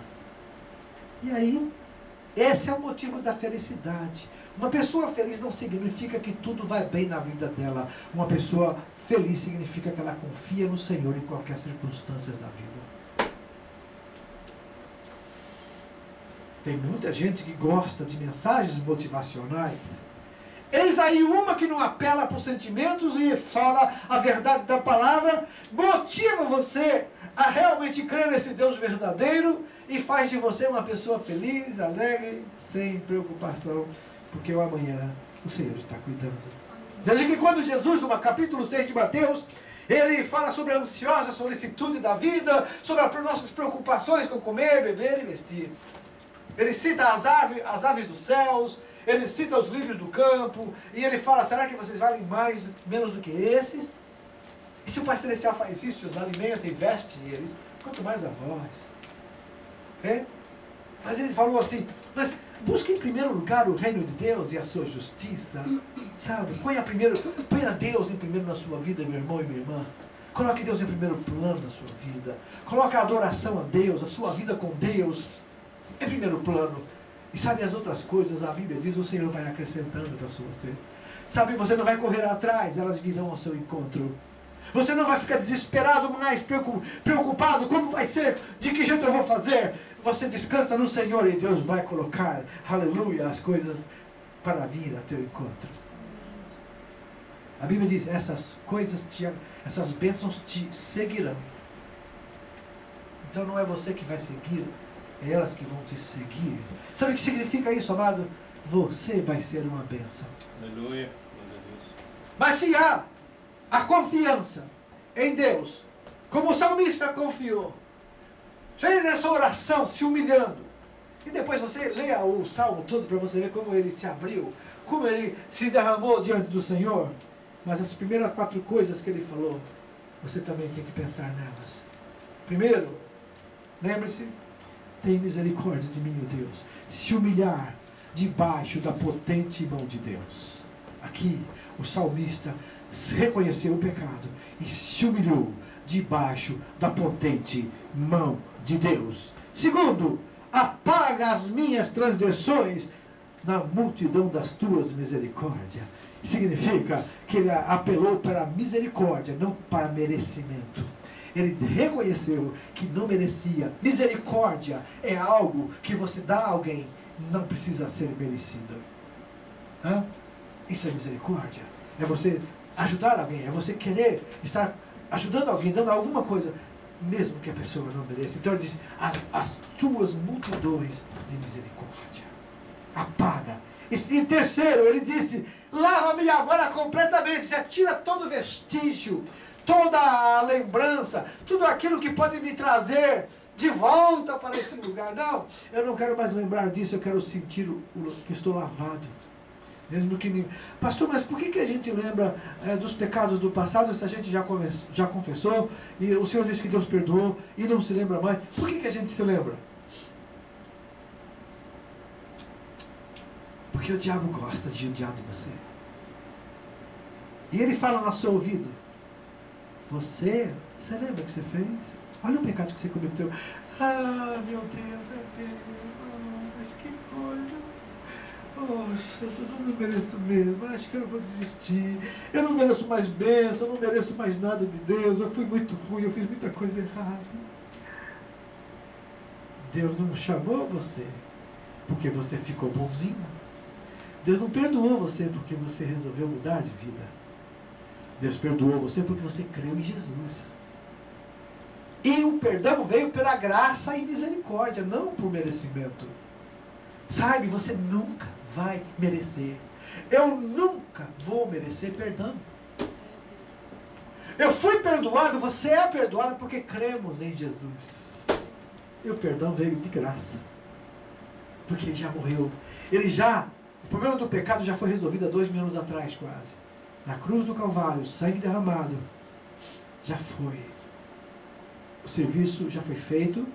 Speaker 1: E aí, esse é o motivo da felicidade. Uma pessoa feliz não significa que tudo vai bem na vida dela. Uma pessoa feliz significa que ela confia no Senhor em qualquer circunstância da vida. Tem muita gente que gosta de mensagens motivacionais. Eis aí uma que não apela para os sentimentos e fala a verdade da palavra, motiva você a realmente crer nesse Deus verdadeiro e faz de você uma pessoa feliz, alegre, sem preocupação, porque o amanhã o Senhor está cuidando. Veja que quando Jesus, no capítulo 6 de Mateus, ele fala sobre a ansiosa solicitude da vida, sobre as nossas preocupações com comer, beber e vestir. Ele cita as aves dos céus, ele cita os lírios do campo, e ele fala, será que vocês valem menos do que esses? E se o Pai Celestial faz isso, os alimenta e veste eles, quanto mais a vós. É? Mas ele falou assim, mas busque em primeiro lugar o reino de Deus e a sua justiça, sabe? Ponha Deus em primeiro na sua vida, meu irmão e minha irmã. Coloque Deus em primeiro plano na sua vida. Coloque a adoração a Deus, a sua vida com Deus em primeiro plano. E sabe as outras coisas, a Bíblia diz, o Senhor vai acrescentando para você. Sabe, você não vai correr atrás, elas virão ao seu encontro. Você não vai ficar desesperado mais, preocupado, como vai ser, de que jeito eu vou fazer. Você descansa no Senhor e Deus vai colocar, aleluia, as coisas para vir a teu encontro. A Bíblia diz, essas bênçãos te seguirão. Então não é você que vai seguir, é elas que vão te seguir. Sabe o que significa isso, amado? Você vai ser uma bênção.
Speaker 2: Aleluia.
Speaker 1: Mas se há a confiança em Deus, como o salmista confiou, fez essa oração se humilhando, e depois você leia o salmo todo para você ver como ele se abriu, como ele se derramou diante do Senhor. Mas as primeiras 4 coisas que ele falou, você também tem que pensar nelas. Primeiro, lembre-se, tem misericórdia de mim, ó Deus. Se humilhar debaixo da potente mão de Deus. Aqui, o salmista reconheceu o pecado e se humilhou debaixo da potente mão de Deus. Segundo, apaga as minhas transgressões na multidão das tuas misericórdias. Significa que ele apelou para a misericórdia, não para merecimento. Ele reconheceu que não merecia. Misericórdia é algo que você dá a alguém, não precisa ser merecido. Hã? Isso é misericórdia. É você ajudar alguém, é você querer estar ajudando alguém, dando alguma coisa, mesmo que a pessoa não mereça. Então ele diz, as tuas multidões de misericórdia. Apaga. E terceiro, ele disse, lava-me agora completamente. Você tira todo vestígio, toda a lembrança, tudo aquilo que pode me trazer de volta para esse lugar. Não, eu não quero mais lembrar disso, eu quero sentir que estou lavado. Mesmo que... Pastor, mas por que a gente lembra dos pecados do passado se a gente já confessou e o Senhor disse que Deus perdoou e não se lembra mais? Por que a gente se lembra? Porque o diabo gosta de judiar de você. E ele fala no seu ouvido, você lembra o que você fez? Olha o pecado que você cometeu. Ah, meu Deus, é mesmo. Mas que coisa. Oh, Jesus, eu não mereço mesmo. Acho que eu vou desistir. Eu não mereço mais bênção, eu não mereço mais nada de Deus. Eu fui muito ruim, eu fiz muita coisa errada. Deus não chamou você porque você ficou bonzinho. Deus não perdoou você porque você resolveu mudar de vida. Deus perdoou você porque você creu em Jesus. E o perdão veio pela graça e misericórdia, não por merecimento. Sabe, você nunca vai merecer. Eu nunca vou merecer perdão. Eu fui perdoado, você é perdoado porque cremos em Jesus. E o perdão veio de graça. Porque ele já morreu. O problema do pecado já foi resolvido há 2000 anos atrás quase. Na cruz do Calvário, sangue derramado. Já foi. O serviço já foi feito.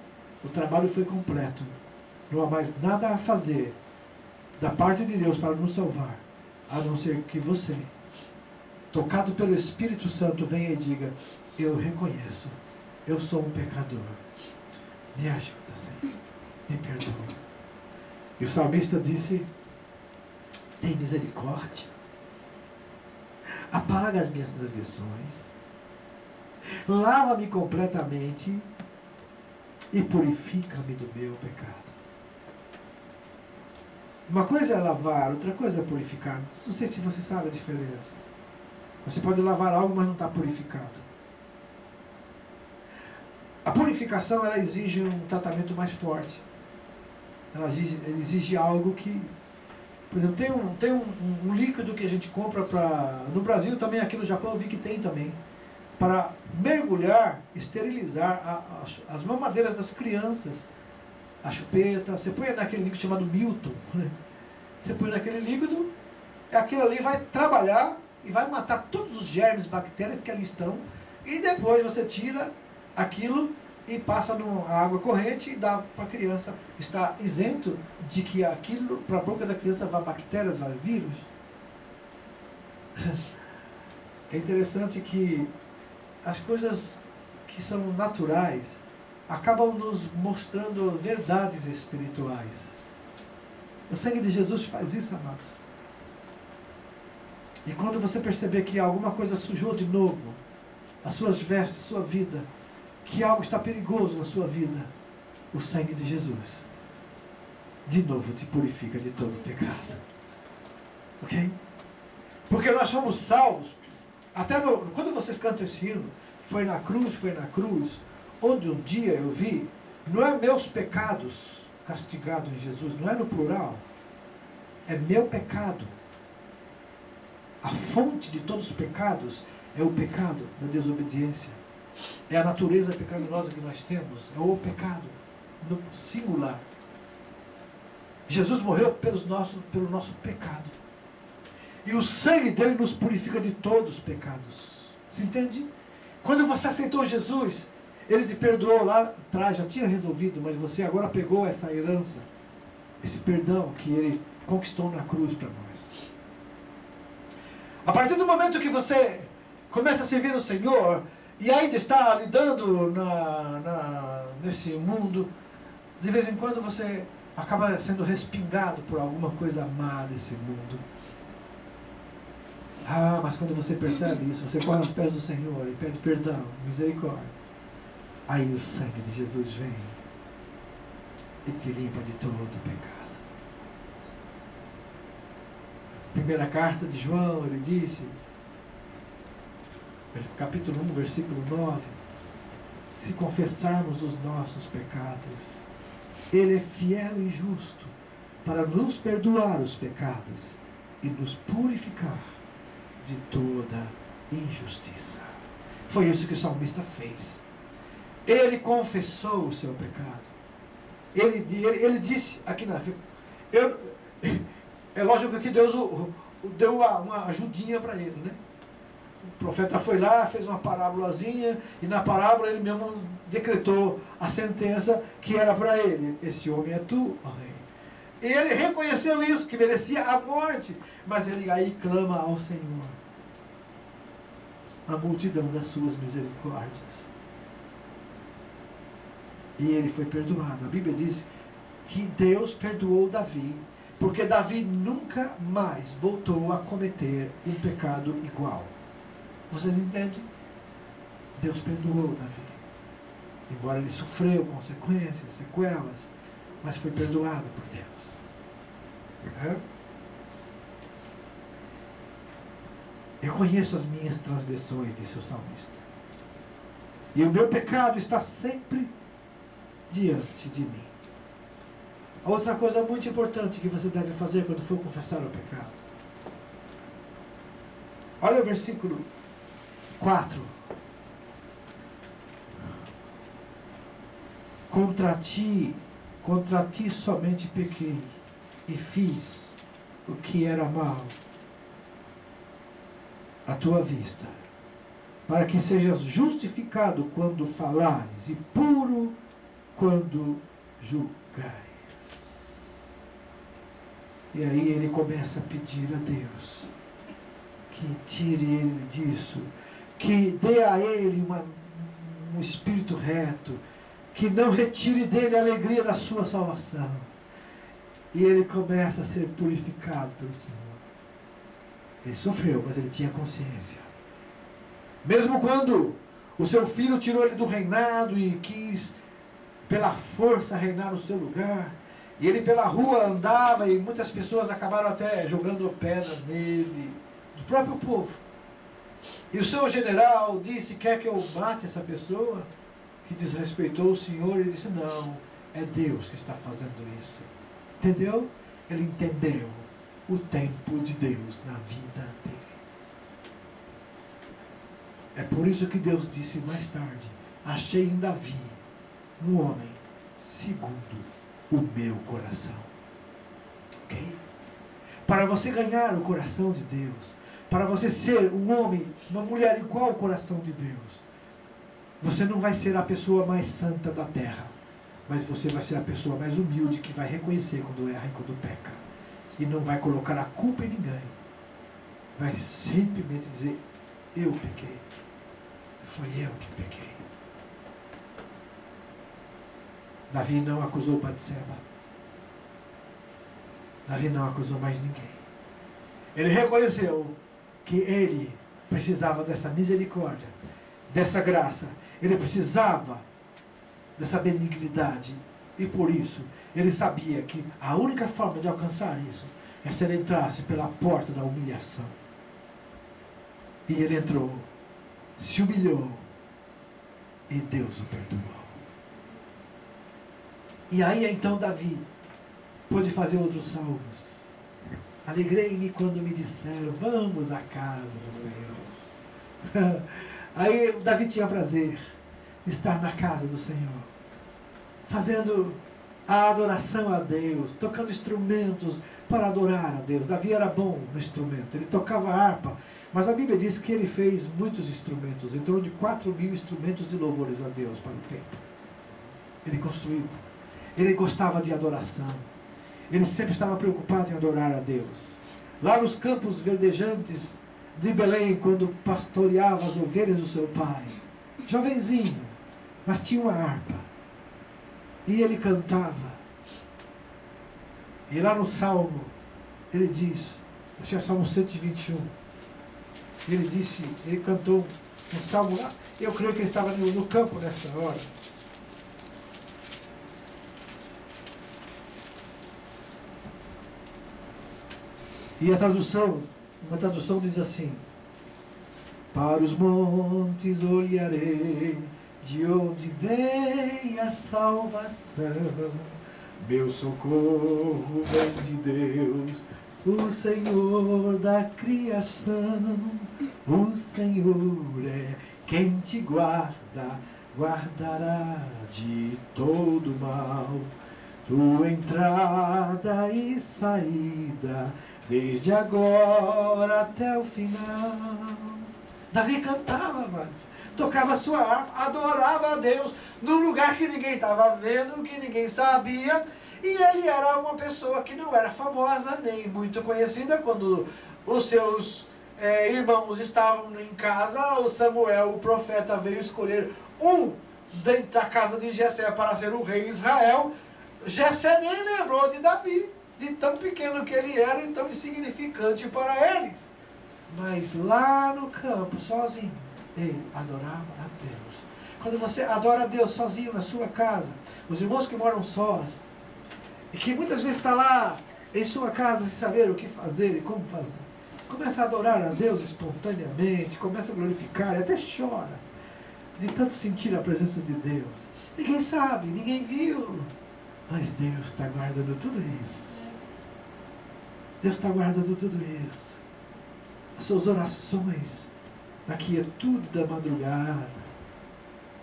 Speaker 1: O trabalho foi completo. Não há mais nada a fazer da parte de Deus para nos salvar, a não ser que você, tocado pelo Espírito Santo, venha e diga, eu reconheço, eu sou um pecador, me ajuda, Senhor, me perdoa. E o salmista disse, tem misericórdia, apaga as minhas transgressões, lava-me completamente e purifica-me do meu pecado. Uma coisa é lavar, outra coisa é purificar. Não sei se você sabe a diferença. Você pode lavar algo, mas não está purificado. A purificação, ela exige um tratamento mais forte. Ela exige algo que... Por exemplo, tem um líquido que a gente compra para... No Brasil também, aqui no Japão eu vi que tem também. Para mergulhar, esterilizar as mamadeiras das crianças. A chupeta, você põe naquele líquido chamado Milton, né? Você põe naquele líquido, aquilo ali vai trabalhar e vai matar todos os germes, bactérias que ali estão, e depois você tira aquilo e passa na água corrente e dá para a criança. Está isento de que aquilo, para a boca da criança, vai bactérias, vai vírus. É interessante que as coisas que são naturais acabam nos mostrando verdades espirituais. O sangue de Jesus faz isso, amados. E quando você perceber que alguma coisa sujou de novo as suas vestes, sua vida, que algo está perigoso na sua vida, o sangue de Jesus de novo te purifica de todo pecado. Ok? Porque nós somos salvos. Até quando vocês cantam esse hino, foi na cruz, onde um dia eu vi, não é meus pecados castigados em Jesus, não é no plural, é meu pecado. A fonte de todos os pecados é o pecado da desobediência. É a natureza pecaminosa que nós temos, é o pecado, no singular. Jesus morreu pelo nosso pecado. E o sangue dele nos purifica de todos os pecados. Se entende? Quando você aceitou Jesus, ele te perdoou lá atrás, já tinha resolvido, mas você agora pegou essa herança, esse perdão que ele conquistou na cruz para nós. A partir do momento que você começa a servir o Senhor, e ainda está lidando nesse mundo, de vez em quando você acaba sendo respingado por alguma coisa má desse mundo. Ah, mas quando você percebe isso, você corre aos pés do Senhor e pede perdão, misericórdia. Aí o sangue de Jesus vem e te limpa de todo o pecado. Primeira carta de João, ele disse, capítulo 1, versículo 9, se confessarmos os nossos pecados, ele é fiel e justo para nos perdoar os pecados e nos purificar de toda injustiça. Foi isso que o salmista fez. Ele confessou o seu pecado. Ele disse aqui na é lógico que Deus deu uma ajudinha para ele, né? O profeta foi lá, fez uma parábolazinha, e na parábola ele mesmo decretou a sentença que era para ele. Esse homem é tu, ó rei. Ele reconheceu isso, que merecia a morte, mas ele aí clama ao Senhor, a multidão das suas misericórdias. E ele foi perdoado. A Bíblia diz que Deus perdoou Davi, porque Davi nunca mais voltou a cometer um pecado igual. Vocês entendem? Deus perdoou Davi. Embora ele sofreu consequências, sequelas, mas foi perdoado por Deus. Eu conheço as minhas transgressões, disse o salmista. E o meu pecado está sempre diante de mim. Outra coisa muito importante que você deve fazer quando for confessar o pecado. Olha o versículo 4. Contra ti somente pequei e fiz o que era mal à tua vista, para que sejas justificado quando falares e puro quando julgares. E aí ele começa a pedir a Deus que tire ele disso, que dê a ele um espírito reto, que não retire dele a alegria da sua salvação. E ele começa a ser purificado pelo Senhor. Ele sofreu, mas ele tinha consciência. Mesmo quando o seu filho tirou ele do reinado e quis, pela força, reinar no seu lugar, E ele pela rua andava e muitas pessoas acabaram até jogando pedras nele, do próprio povo. E o seu general disse, quer que eu mate essa pessoa que desrespeitou o Senhor? Ele disse, não, é Deus que está fazendo isso. Entendeu? Ele entendeu o tempo de Deus na vida dele. É por isso que Deus disse mais tarde, achei em Davi um homem segundo o meu coração. Ok? Para você ganhar o coração de Deus, para você ser um homem, uma mulher igual ao coração de Deus, você não vai ser a pessoa mais santa da terra, mas você vai ser a pessoa mais humilde que vai reconhecer quando erra e quando peca. E não vai colocar a culpa em ninguém. Vai simplesmente dizer, eu pequei. Foi eu que pequei. Davi não acusou Batseba. Davi não acusou mais ninguém. Ele reconheceu que ele precisava dessa misericórdia, dessa graça. Ele precisava dessa benignidade. E por isso, ele sabia que a única forma de alcançar isso é se ele entrasse pela porta da humilhação. E ele entrou, se humilhou, e Deus o perdoou. E aí então Davi pôde fazer outros salmos. Alegrei-me quando me disseram, vamos à casa do Senhor. Aí Davi tinha prazer de estar na casa do Senhor, fazendo a adoração a Deus, tocando instrumentos para adorar a Deus. Davi era bom no instrumento, ele tocava harpa, mas a Bíblia diz que ele fez muitos instrumentos, em torno de 4.000 instrumentos de louvores a Deus para o templo. Ele construiu. Ele gostava de adoração. Ele sempre estava preocupado em adorar a Deus. Lá nos campos verdejantes de Belém, quando pastoreava as ovelhas do seu pai, jovenzinho, mas tinha uma harpa. E ele cantava. E lá no Salmo, ele diz, acho que é o Salmo 121, ele disse, ele cantou um salmo lá, eu creio que ele estava no campo nessa hora. E a tradução, uma tradução diz assim, para os montes olharei, de onde vem a salvação, meu socorro vem de Deus, o Senhor da criação. O Senhor é quem te guarda, guardará de todo mal, tua entrada e saída, desde agora até o final. Davi cantava, mas tocava sua harpa, adorava a Deus num lugar que ninguém estava vendo, que ninguém sabia. E ele era uma pessoa que não era famosa, nem muito conhecida. Quando os seus irmãos estavam em casa, o Samuel, o profeta, veio escolher um dentro da casa de Jessé para ser o rei de Israel. Jessé nem lembrou de Davi, de tão pequeno que ele era e tão insignificante para eles. Mas lá no campo, sozinho, ele adorava a Deus. Quando você adora a Deus sozinho na sua casa, os irmãos que moram sós, e que muitas vezes está lá em sua casa sem saber o que fazer e como fazer, começa a adorar a Deus espontaneamente, começa a glorificar e até chora de tanto sentir a presença de Deus. Ninguém sabe, ninguém viu, mas Deus está guardando tudo isso. Deus está guardando tudo isso. As suas orações na quietude da madrugada,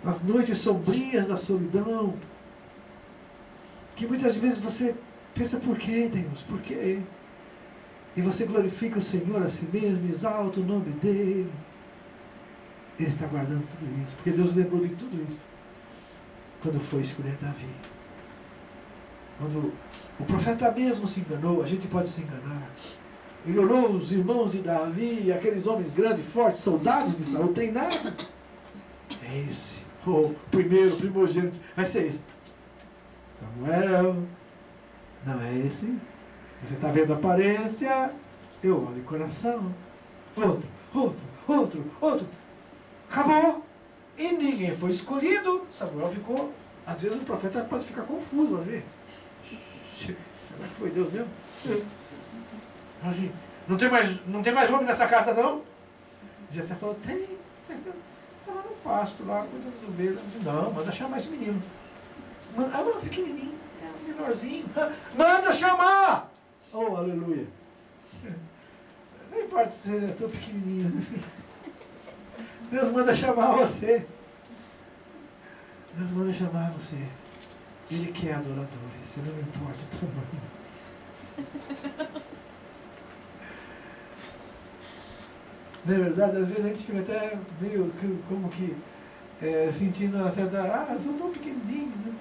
Speaker 1: nas noites sombrias da solidão, que muitas vezes você pensa, por que Deus? Por quê? E você glorifica o Senhor a si mesmo, exalta o nome dEle. Ele está guardando tudo isso, porque Deus lembrou de tudo isso quando foi escolher Davi. Quando o profeta mesmo se enganou, a gente pode se enganar. Ele olhou os irmãos de Davi, aqueles homens grandes, fortes, soldados de Saul, treinados. É esse, o primeiro, primogênito, vai ser esse. Samuel, não é esse? Você está vendo a aparência, eu olho o coração. Outro. Acabou. E ninguém foi escolhido. Samuel ficou, às vezes o profeta pode ficar confuso, ver. Será que foi Deus mesmo? Assim, não tem mais homem nessa casa, não? Jessé falou, tem. Está lá no pasto, lá, cuidando do ovelha. Não, manda chamar esse menino. Mano, pequenininho, é um menorzinho. Manda chamar! Oh, aleluia. Não importa se eu estou pequenininho. Deus manda chamar você. Deus manda chamar você. Ele quer adoradores, não importa o tamanho. Não é verdade? Às vezes a gente fica até meio como que sentindo uma certa... eu sou tão pequenininho, né?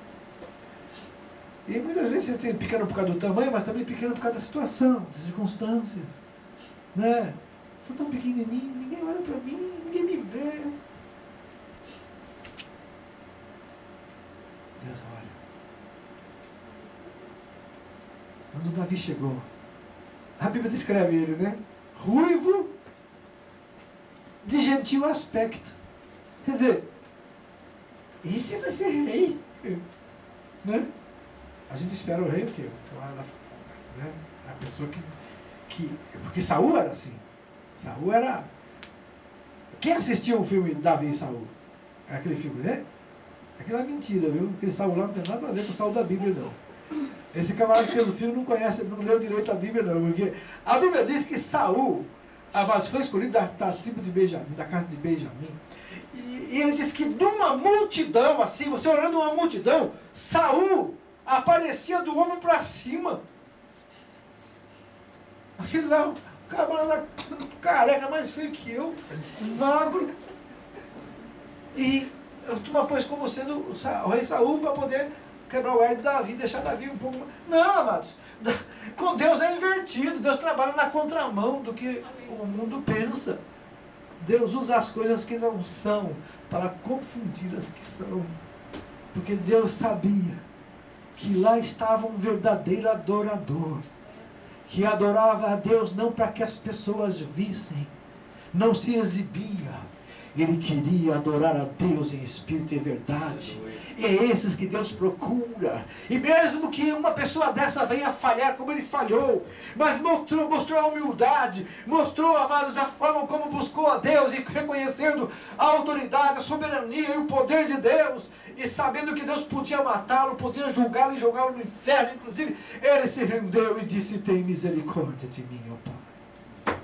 Speaker 1: E muitas vezes você tem pequeno por causa do tamanho, mas também pequeno por causa da situação, das circunstâncias. Né? Sou tão pequenininho, ninguém olha para mim, ninguém me vê. Deus olha. Quando Davi chegou, a Bíblia descreve ele, né? Ruivo, de gentil aspecto. Quer dizer, esse vai ser rei. Né? A gente espera o rei o quê? Né? A pessoa que... Porque Saul era assim. Saul era... Quem assistiu o filme Davi e Saul? É aquele filme, né? Aquilo é mentira, viu? Aquele Saul lá não tem nada a ver com o Saul da Bíblia, não. Esse camarada que fez o filme não conhece, não leu direito a Bíblia, não. Porque a Bíblia diz que Saul, foi escolhido da tribo de Benjamim, da casa de Benjamim. E ele diz que de uma multidão, assim, você olhando uma multidão, Saul aparecia do ombro para cima. Aquele lá, o camarada careca, mais feio que eu, magro. E tu pôs como sendo o rei Saul para poder quebrar o ar de Davi, deixar Davi um pouco... Não, amados. Com Deus é invertido. Deus trabalha na contramão do que o mundo pensa. Deus usa as coisas que não são para confundir as que são. Porque Deus sabia que lá estava um verdadeiro adorador, que adorava a Deus não para que as pessoas vissem, não se exibia. Ele queria adorar a Deus em espírito e verdade. E é esses que Deus procura. E mesmo que uma pessoa dessa venha falhar como ele falhou, mas mostrou a humildade, mostrou, amados, a forma como buscou a Deus e reconhecendo a autoridade, a soberania e o poder de Deus, e sabendo que Deus podia matá-lo, podia julgá-lo e jogá-lo no inferno, inclusive, ele se rendeu e disse, tem misericórdia de mim, ó Pai.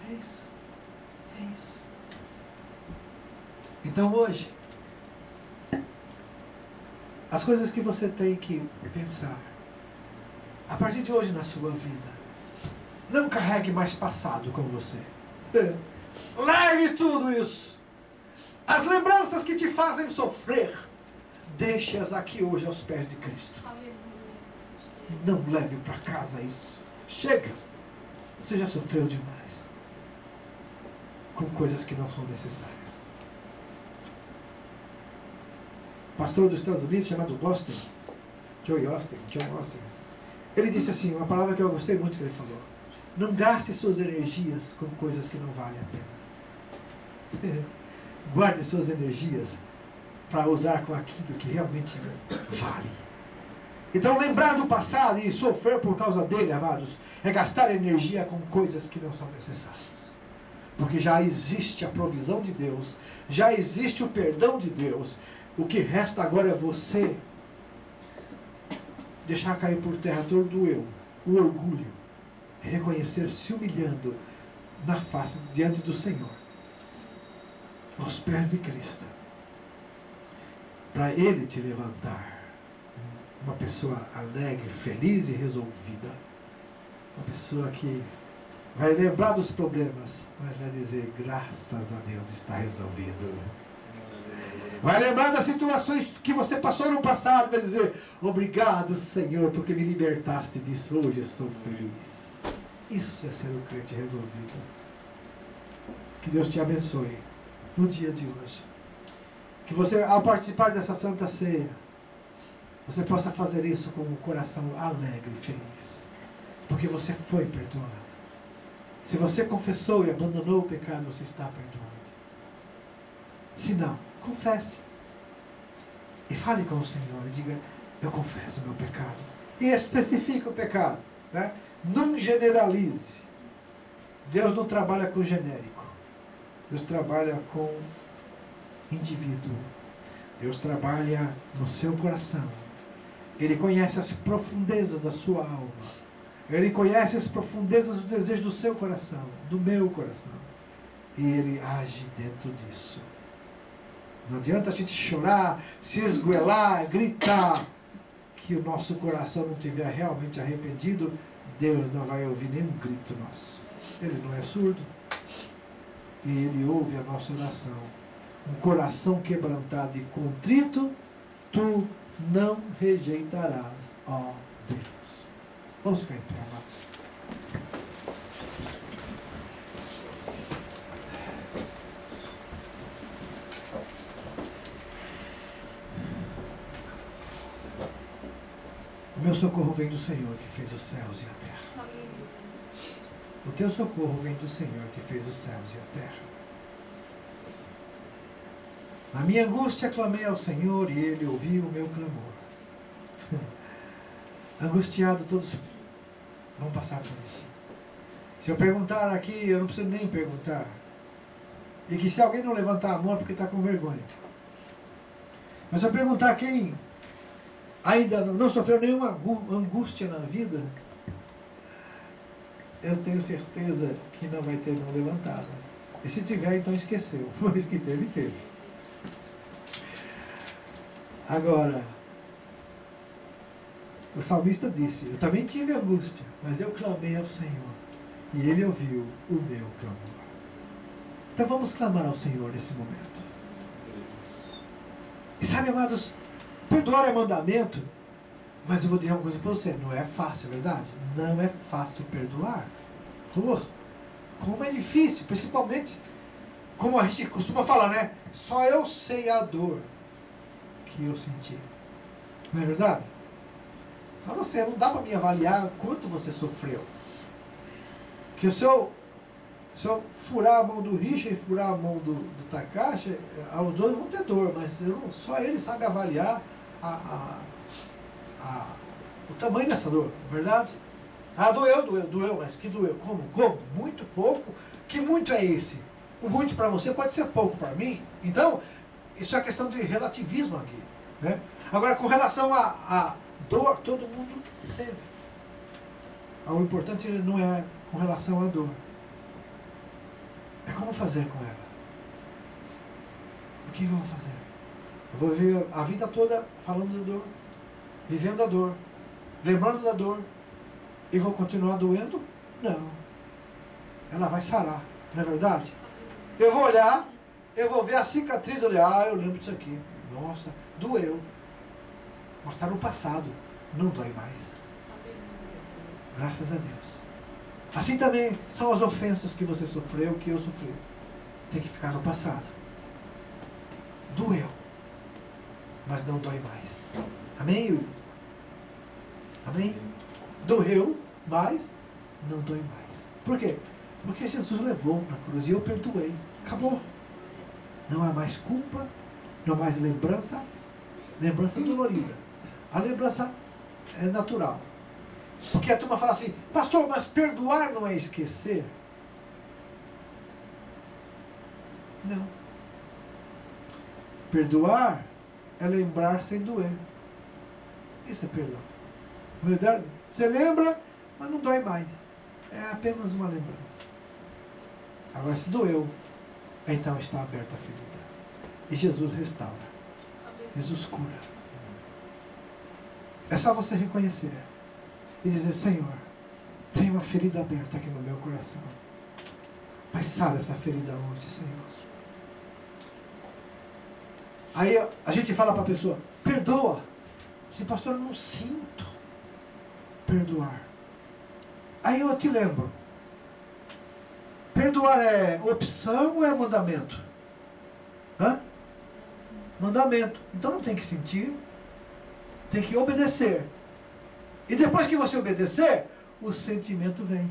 Speaker 1: É isso. É isso. Então hoje, as coisas que você tem que pensar, a partir de hoje na sua vida, não carregue mais passado com você. Largue tudo isso. As lembranças que te fazem sofrer, deixe-as aqui hoje aos pés de Cristo. Não leve para casa isso. Chega. Você já sofreu demais com coisas que não são necessárias. Pastor dos Estados Unidos, chamado John Austin, ele disse assim, uma palavra que eu gostei muito que ele falou: não gaste suas energias com coisas que não valem a pena. Guarde suas energias para usar com aquilo que realmente vale. Então lembrar do passado e sofrer por causa dele, amados, é gastar energia com coisas que não são necessárias. Porque já existe a provisão de Deus, já existe o perdão de Deus. O que resta agora é você deixar cair por terra todo o eu, o orgulho, reconhecer se humilhando na face, diante do Senhor, aos pés de Cristo, para Ele te levantar uma pessoa alegre, feliz e resolvida, uma pessoa que vai lembrar dos problemas, mas vai dizer, graças a Deus está resolvido. Vai lembrar das situações que você passou no passado, vai dizer, obrigado, Senhor, porque me libertaste disso, hoje eu sou feliz. Isso é ser um crente resolvido. Que Deus te abençoe no dia de hoje. Que você, ao participar dessa Santa Ceia, você possa fazer isso com um coração alegre e feliz. Porque você foi perdoado. Se você confessou e abandonou o pecado, você está perdoado. Se não, confesse. E fale com o Senhor e diga, eu confesso o meu pecado. e especifica o pecado. Né? Não generalize. Deus não trabalha com genérico. Deus trabalha com indivíduo. Deus trabalha no seu coração. Ele conhece as profundezas da sua alma. Ele conhece as profundezas do desejo do seu coração, do meu coração. E Ele age dentro disso. Não adianta a gente chorar, se esgoelar, gritar, que o nosso coração não estiver realmente arrependido, Deus não vai ouvir nenhum grito nosso. Ele não é surdo. E Ele ouve a nossa oração. Um coração quebrantado e contrito, tu não rejeitarás, ó Deus. Vamos ficar em pé, amados. O meu socorro vem do Senhor que fez os céus e a terra. O teu socorro vem do Senhor que fez os céus e a terra. Na minha angústia clamei ao Senhor e Ele ouviu o meu clamor. Angustiado, todos vão passar por isso. Se eu perguntar aqui, eu não preciso nem perguntar. E que se alguém não levantar a mão é porque está com vergonha. Mas se eu perguntar quem ainda não sofreu nenhuma angústia na vida, eu tenho certeza que não vai ter mão levantada. E se tiver, então esqueceu. Mas que teve, teve. Agora, o salmista disse, eu também tive angústia, mas eu clamei ao Senhor, e Ele ouviu o meu clamor. Então vamos clamar ao Senhor nesse momento. E sabe, amados, perdoar é mandamento, mas eu vou dizer uma coisa para você, não é fácil, é verdade? Não é fácil perdoar. Como é difícil, principalmente, como a gente costuma falar, né? Só eu sei a dor que eu senti. Não é verdade? Só você, não dá para me avaliar quanto você sofreu. Que se eu furar a mão do Richard e furar a mão do Takashi, os dois vão ter dor, mas só ele sabe avaliar o tamanho dessa dor, não é verdade? Doeu, mas que doeu? Como? Muito pouco? Que muito é esse? O muito para você pode ser pouco para mim. Então, isso é questão de relativismo aqui. Né? Agora, com relação a dor, todo mundo teve. O importante não é com relação à dor. É como fazer com ela. O que eu vou fazer? Eu vou viver a vida toda falando da dor, vivendo a dor, lembrando da dor, e vou continuar doendo? Não. Ela vai sarar, não é verdade? Eu vou olhar, eu vou ver a cicatriz, olhar, eu lembro disso aqui. Nossa, doeu. Mas está no passado, não dói mais. Graças a Deus. Assim também são as ofensas que você sofreu, que eu sofri. Tem que ficar no passado. Doeu, mas não dói mais. Amém, Yuri? Amém? Doeu, mas não dói mais. Por quê? Porque Jesus levou na cruz e eu perdoei. Acabou. Não há mais culpa, não há mais lembrança. Lembrança dolorida. A lembrança é natural. Porque a turma fala assim, pastor, mas perdoar não é esquecer? Não. Perdoar é lembrar sem doer. Isso é perdão. Verdade? Você lembra, mas não dói mais. É apenas uma lembrança. Agora, se doeu, então está aberta a ferida. E Jesus restaura. Jesus cura. É só você reconhecer e dizer, Senhor, tem uma ferida aberta aqui no meu coração. Mas sara essa ferida hoje, Senhor. Aí a gente fala para a pessoa, perdoa. Assim, pastor, eu não sinto perdoar. Aí eu te lembro, perdoar é opção ou é mandamento? Hã? Mandamento. Então não tem que sentir, tem que obedecer. E depois que você obedecer, o sentimento vem.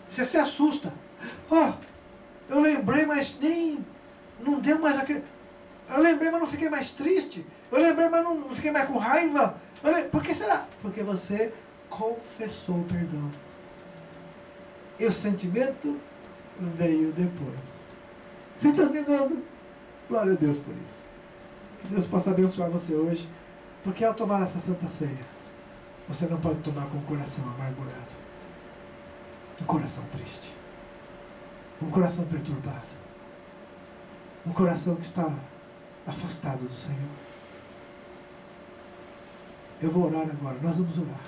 Speaker 1: Você se assusta. Eu lembrei, mas nem... Não deu mais aquele... Eu lembrei, mas não fiquei mais triste. Eu lembrei, mas não fiquei mais com raiva. Por que será? Porque você confessou o perdão. E o sentimento veio depois. Você está entendendo? Glória a Deus por isso. Que Deus possa abençoar você hoje. Porque ao tomar essa santa ceia, você não pode tomar com o coração amargurado. Um coração triste. Um coração perturbado. Um coração que está afastado do Senhor. Eu vou orar agora. Nós vamos orar.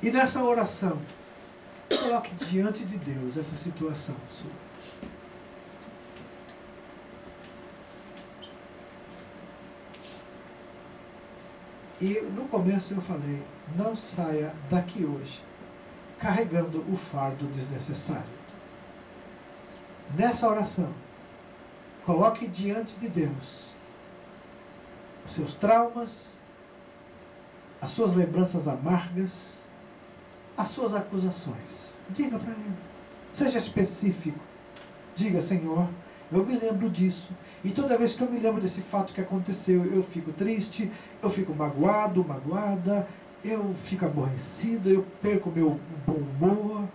Speaker 1: E nessa oração, coloque diante de Deus essa situação sua. E no começo eu falei, não saia daqui hoje carregando o fardo desnecessário. Nessa oração, coloque diante de Deus os seus traumas, as suas lembranças amargas, as suas acusações. Diga para Ele. Seja específico. Diga, Senhor, eu me lembro disso. E toda vez que eu me lembro desse fato que aconteceu, eu fico triste, eu fico magoado, magoada, eu fico aborrecido, eu perco meu bom humor.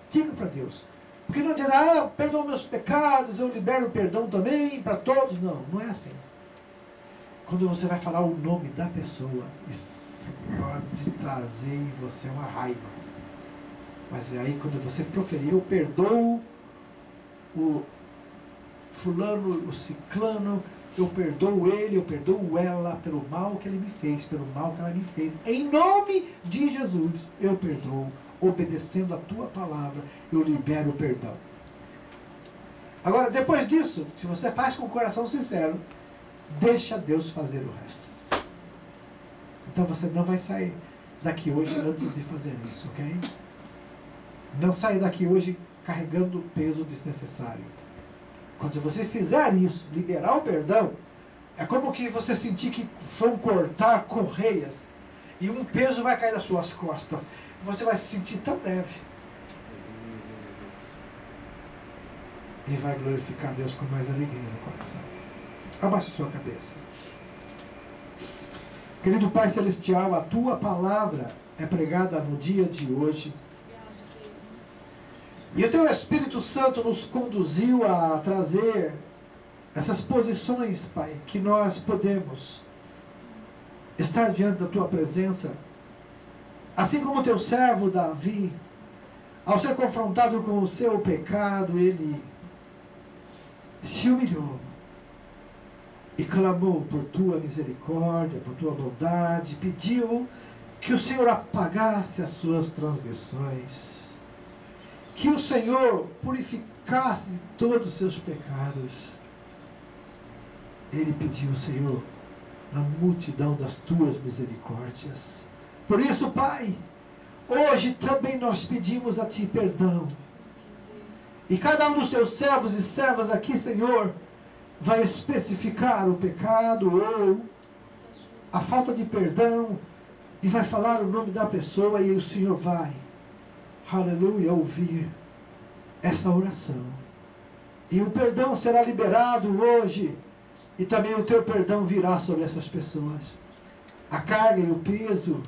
Speaker 1: Diga para Deus. Porque não adianta, perdoa meus pecados, eu libero o perdão também para todos. Não, não é assim. Quando você vai falar o nome da pessoa, isso pode trazer em você uma raiva. Mas aí quando você proferir, eu perdoo o fulano, o ciclano, eu perdoo ele, eu perdoo ela pelo mal que ele me fez, pelo mal que ela me fez. Em nome de Jesus, eu perdoo. Obedecendo a tua palavra, eu libero o perdão. Agora, depois disso, se você faz com o coração sincero, deixa Deus fazer o resto. Então você não vai sair daqui hoje antes de fazer isso, ok? Não saia daqui hoje carregando o peso desnecessário. Quando você fizer isso, liberar o perdão, é como que você sentir que vão cortar correias e um peso vai cair das suas costas. Você vai se sentir tão leve. E vai glorificar Deus com mais alegria no coração. Abaixe sua cabeça. Querido Pai Celestial, a Tua palavra é pregada no dia de hoje. E o Teu Espírito Santo nos conduziu a trazer essas posições, Pai, que nós podemos estar diante da Tua presença. Assim como o Teu servo Davi, ao ser confrontado com o seu pecado, ele se humilhou e clamou por Tua misericórdia, por Tua bondade, pediu que o Senhor apagasse as suas transgressões, que o Senhor purificasse de todos os seus pecados. Ele pediu, Senhor, na multidão das Tuas misericórdias. Por isso, Pai, hoje também nós pedimos a Ti perdão. E cada um dos Teus servos e servas aqui, Senhor, vai especificar o pecado ou a falta de perdão e vai falar o nome da pessoa e o Senhor vai, aleluia, ouvir essa oração. E o perdão será liberado hoje e também o Teu perdão virá sobre essas pessoas. A carga e o peso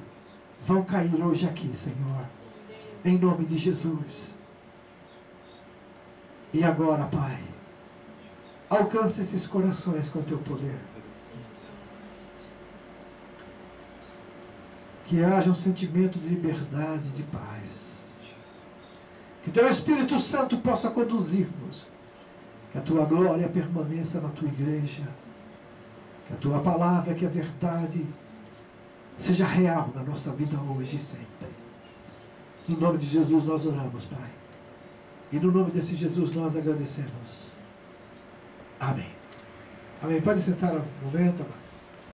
Speaker 1: vão cair hoje aqui, Senhor, em nome de Jesus. E agora, Pai, alcance esses corações com o Teu poder. Que haja um sentimento de liberdade, de paz. Que Teu Espírito Santo possa conduzir-nos. Que a Tua glória permaneça na Tua igreja. Que a Tua palavra, que a verdade, seja real na nossa vida hoje e sempre. Em nome de Jesus nós oramos, Pai. E no nome desse Jesus nós agradecemos. Amém. Amém. Pode sentar um momento, amados.